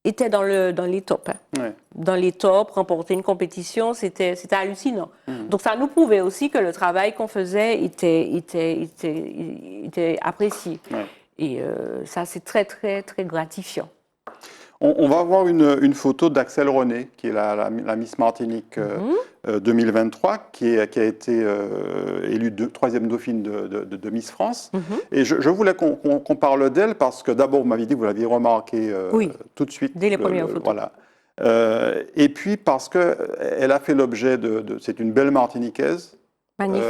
étaient dans les tops. Hein. Ouais. Dans les tops, remporter une compétition, c'était hallucinant. Donc ça nous prouvait aussi que le travail qu'on faisait était apprécié. Ouais. Et ça, c'est très, très, très gratifiant. On va voir une photo d'Axel René, qui est la Miss Martinique 2023, qui a été élue troisième dauphine de Miss France. Et je voulais qu'on parle d'elle parce que d'abord, vous m'aviez dit que vous l'aviez remarqué tout de suite. Dès les premières photos. Voilà. Et puis parce qu'elle a fait l'objet c'est une belle Martiniquaise. Magnifique.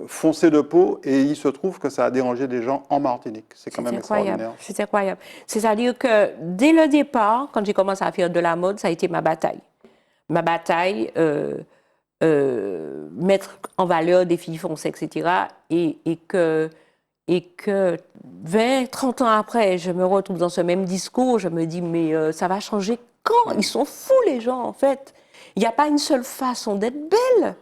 Foncée de peau, et il se trouve que ça a dérangé des gens en Martinique. C'est quand même extraordinaire. C'est incroyable. C'est-à-dire que dès le départ, quand j'ai commencé à faire de la mode, ça a été ma bataille. Ma bataille, mettre en valeur des filles foncées, etc. Et que 20, 30 ans après, je me retrouve dans ce même discours, je me dis, mais ça va changer quand? Ils sont fous, les gens, en fait. Il n'y a pas une seule façon d'être belle.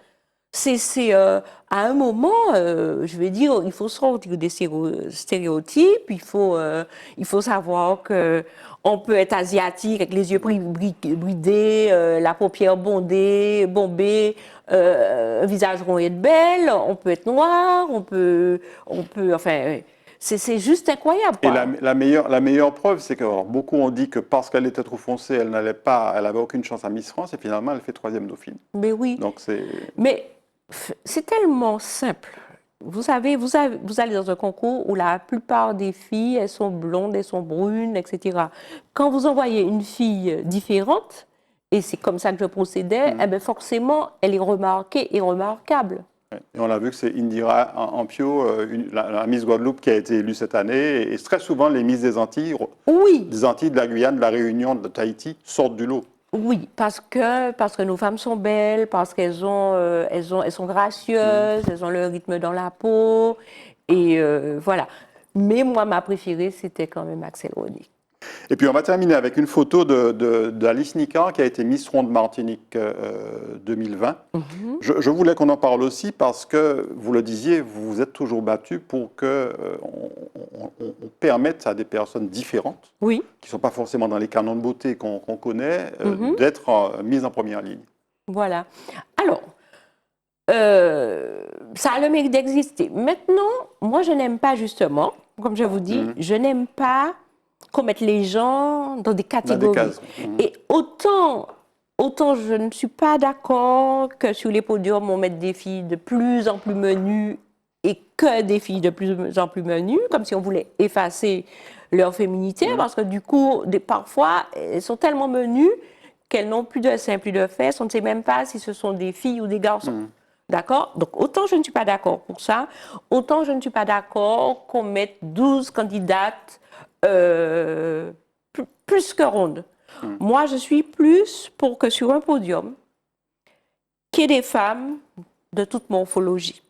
C'est à un moment, je vais dire, il faut sortir des stéréotypes, il faut savoir qu'on peut être asiatique avec les yeux bridés, la paupière bombée, un visage rond et belle, on peut être noir, on peut enfin, c'est juste incroyable. Quoi. Et la meilleure preuve, c'est que beaucoup ont dit que parce qu'elle était trop foncée, elle n'avait aucune chance à Miss France, et finalement, elle fait troisième dauphine. Mais oui. Donc Mais c'est tellement simple. Vous savez, vous allez dans un concours où la plupart des filles, elles sont blondes, elles sont brunes, etc. Quand vous envoyez une fille différente, et c'est comme ça que je procédais, eh bien forcément, elle est remarquée et remarquable. Et on a vu que c'est Indira Ampio, la Miss Guadeloupe, qui a été élue cette année. Et très souvent, les Miss des Antilles, de la Guyane, de la Réunion, de Tahiti, sortent du lot. Oui, parce que nos femmes sont belles, parce qu'elles sont gracieuses, elles ont le rythme dans la peau, et voilà. Mais moi, ma préférée, c'était quand même Axel René. Et puis on va terminer avec une photo d'Alice Nicard qui a été Miss Ronde Martinique 2020. Je voulais qu'on en parle aussi parce que, vous le disiez, vous vous êtes toujours battue pour qu'on permette à des personnes différentes, qui ne sont pas forcément dans les canons de beauté qu'on connaît, d'être mises en première ligne. Voilà. Alors, ça a le mérite d'exister. Maintenant, moi je n'aime pas justement, comme je vous dis, je n'aime pas qu'on mette les gens dans des catégories. Et autant je ne suis pas d'accord que sur les podiums, on mette des filles de plus en plus menues et que des filles de plus en plus menues, comme si on voulait effacer leur féminité, parce que du coup, parfois, elles sont tellement menues qu'elles n'ont plus de seins, plus de fesses, on ne sait même pas si ce sont des filles ou des garçons. D'accord? Donc, autant je ne suis pas d'accord pour ça, autant je ne suis pas d'accord qu'on mette 12 candidates plus que ronde. Moi, je suis plus pour que sur un podium, qu'il y ait des femmes de toute morphologie.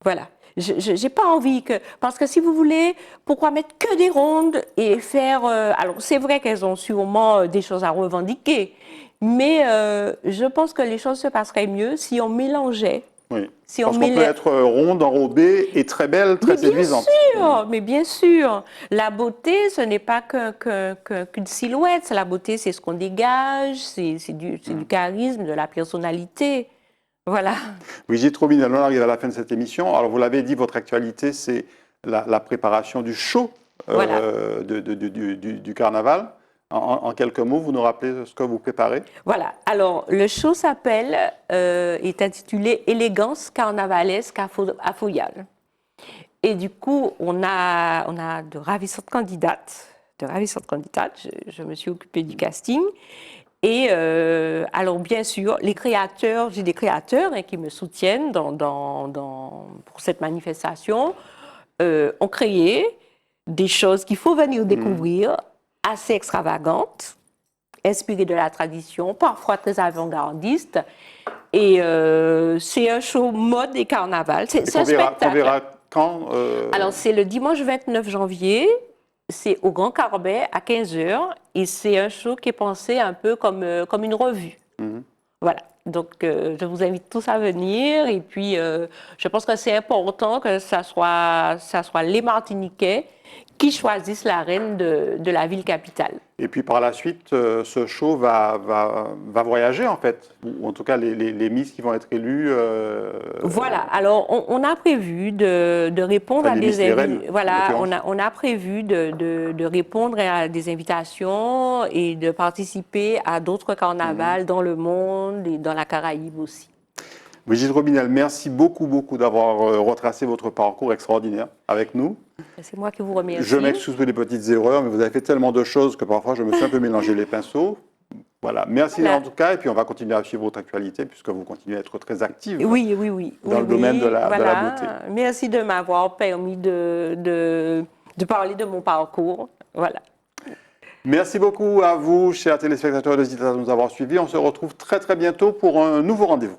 Voilà. Je n'ai pas envie que... Parce que si vous voulez, pourquoi mettre que des rondes et faire... alors, c'est vrai qu'elles ont sûrement des choses à revendiquer, mais je pense que les choses se passeraient mieux si on mélangeait Oui. Si Parce on qu'on met peut être ronde, enrobée et très belle, très séduisante. mais bien sûr, la beauté, ce n'est pas qu'une silhouette. La beauté, c'est ce qu'on dégage, c'est du charisme, de la personnalité. Voilà. Brigitte Robinet, on arrive à la fin de cette émission. Alors, vous l'avez dit, votre actualité, c'est la préparation du show Voilà. du carnaval. En quelques mots, vous nous rappelez ce que vous préparez? Voilà. Alors, le show est intitulé Élégance carnavalesque à Foyal. Et du coup, on a de ravissantes candidates. Je me suis occupée du casting. Et alors, bien sûr, j'ai des créateurs qui me soutiennent pour cette manifestation, ont créé des choses qu'il faut venir découvrir, assez extravagantes, inspirées de la tradition, parfois très avant-gardistes. Et c'est un show mode et carnaval. C'est un spectacle. Qu'on verra quand Alors, c'est le dimanche 29 janvier. C'est au Grand Carbet à 15h. Et c'est un show qui est pensé un peu comme une revue. Voilà. Donc, je vous invite tous à venir. Et puis, je pense que c'est important que ça soit les Martiniquais qui choisissent la reine de la ville capitale. Et puis par la suite, ce show va voyager en fait, ou en tout cas les Miss qui vont être élues. Voilà. Alors on a prévu de répondre à des invitations. Voilà, on a prévu de répondre à des invitations et de participer à d'autres carnavals dans le monde et dans la Caraïbe aussi. Brigitte Robinel, merci beaucoup d'avoir retracé votre parcours extraordinaire avec nous. C'est moi qui vous remercie. Je m'excuse pour les petites erreurs, mais vous avez fait tellement de choses que parfois je me suis un peu mélangé les pinceaux. Voilà, merci en tout cas, et puis on va continuer à suivre votre actualité puisque vous continuez à être très active dans le domaine de la beauté. Merci de m'avoir permis de parler de mon parcours. Voilà. Merci beaucoup à vous, chers téléspectateurs de Zita, de nous avoir suivis. On se retrouve très bientôt pour un nouveau rendez-vous.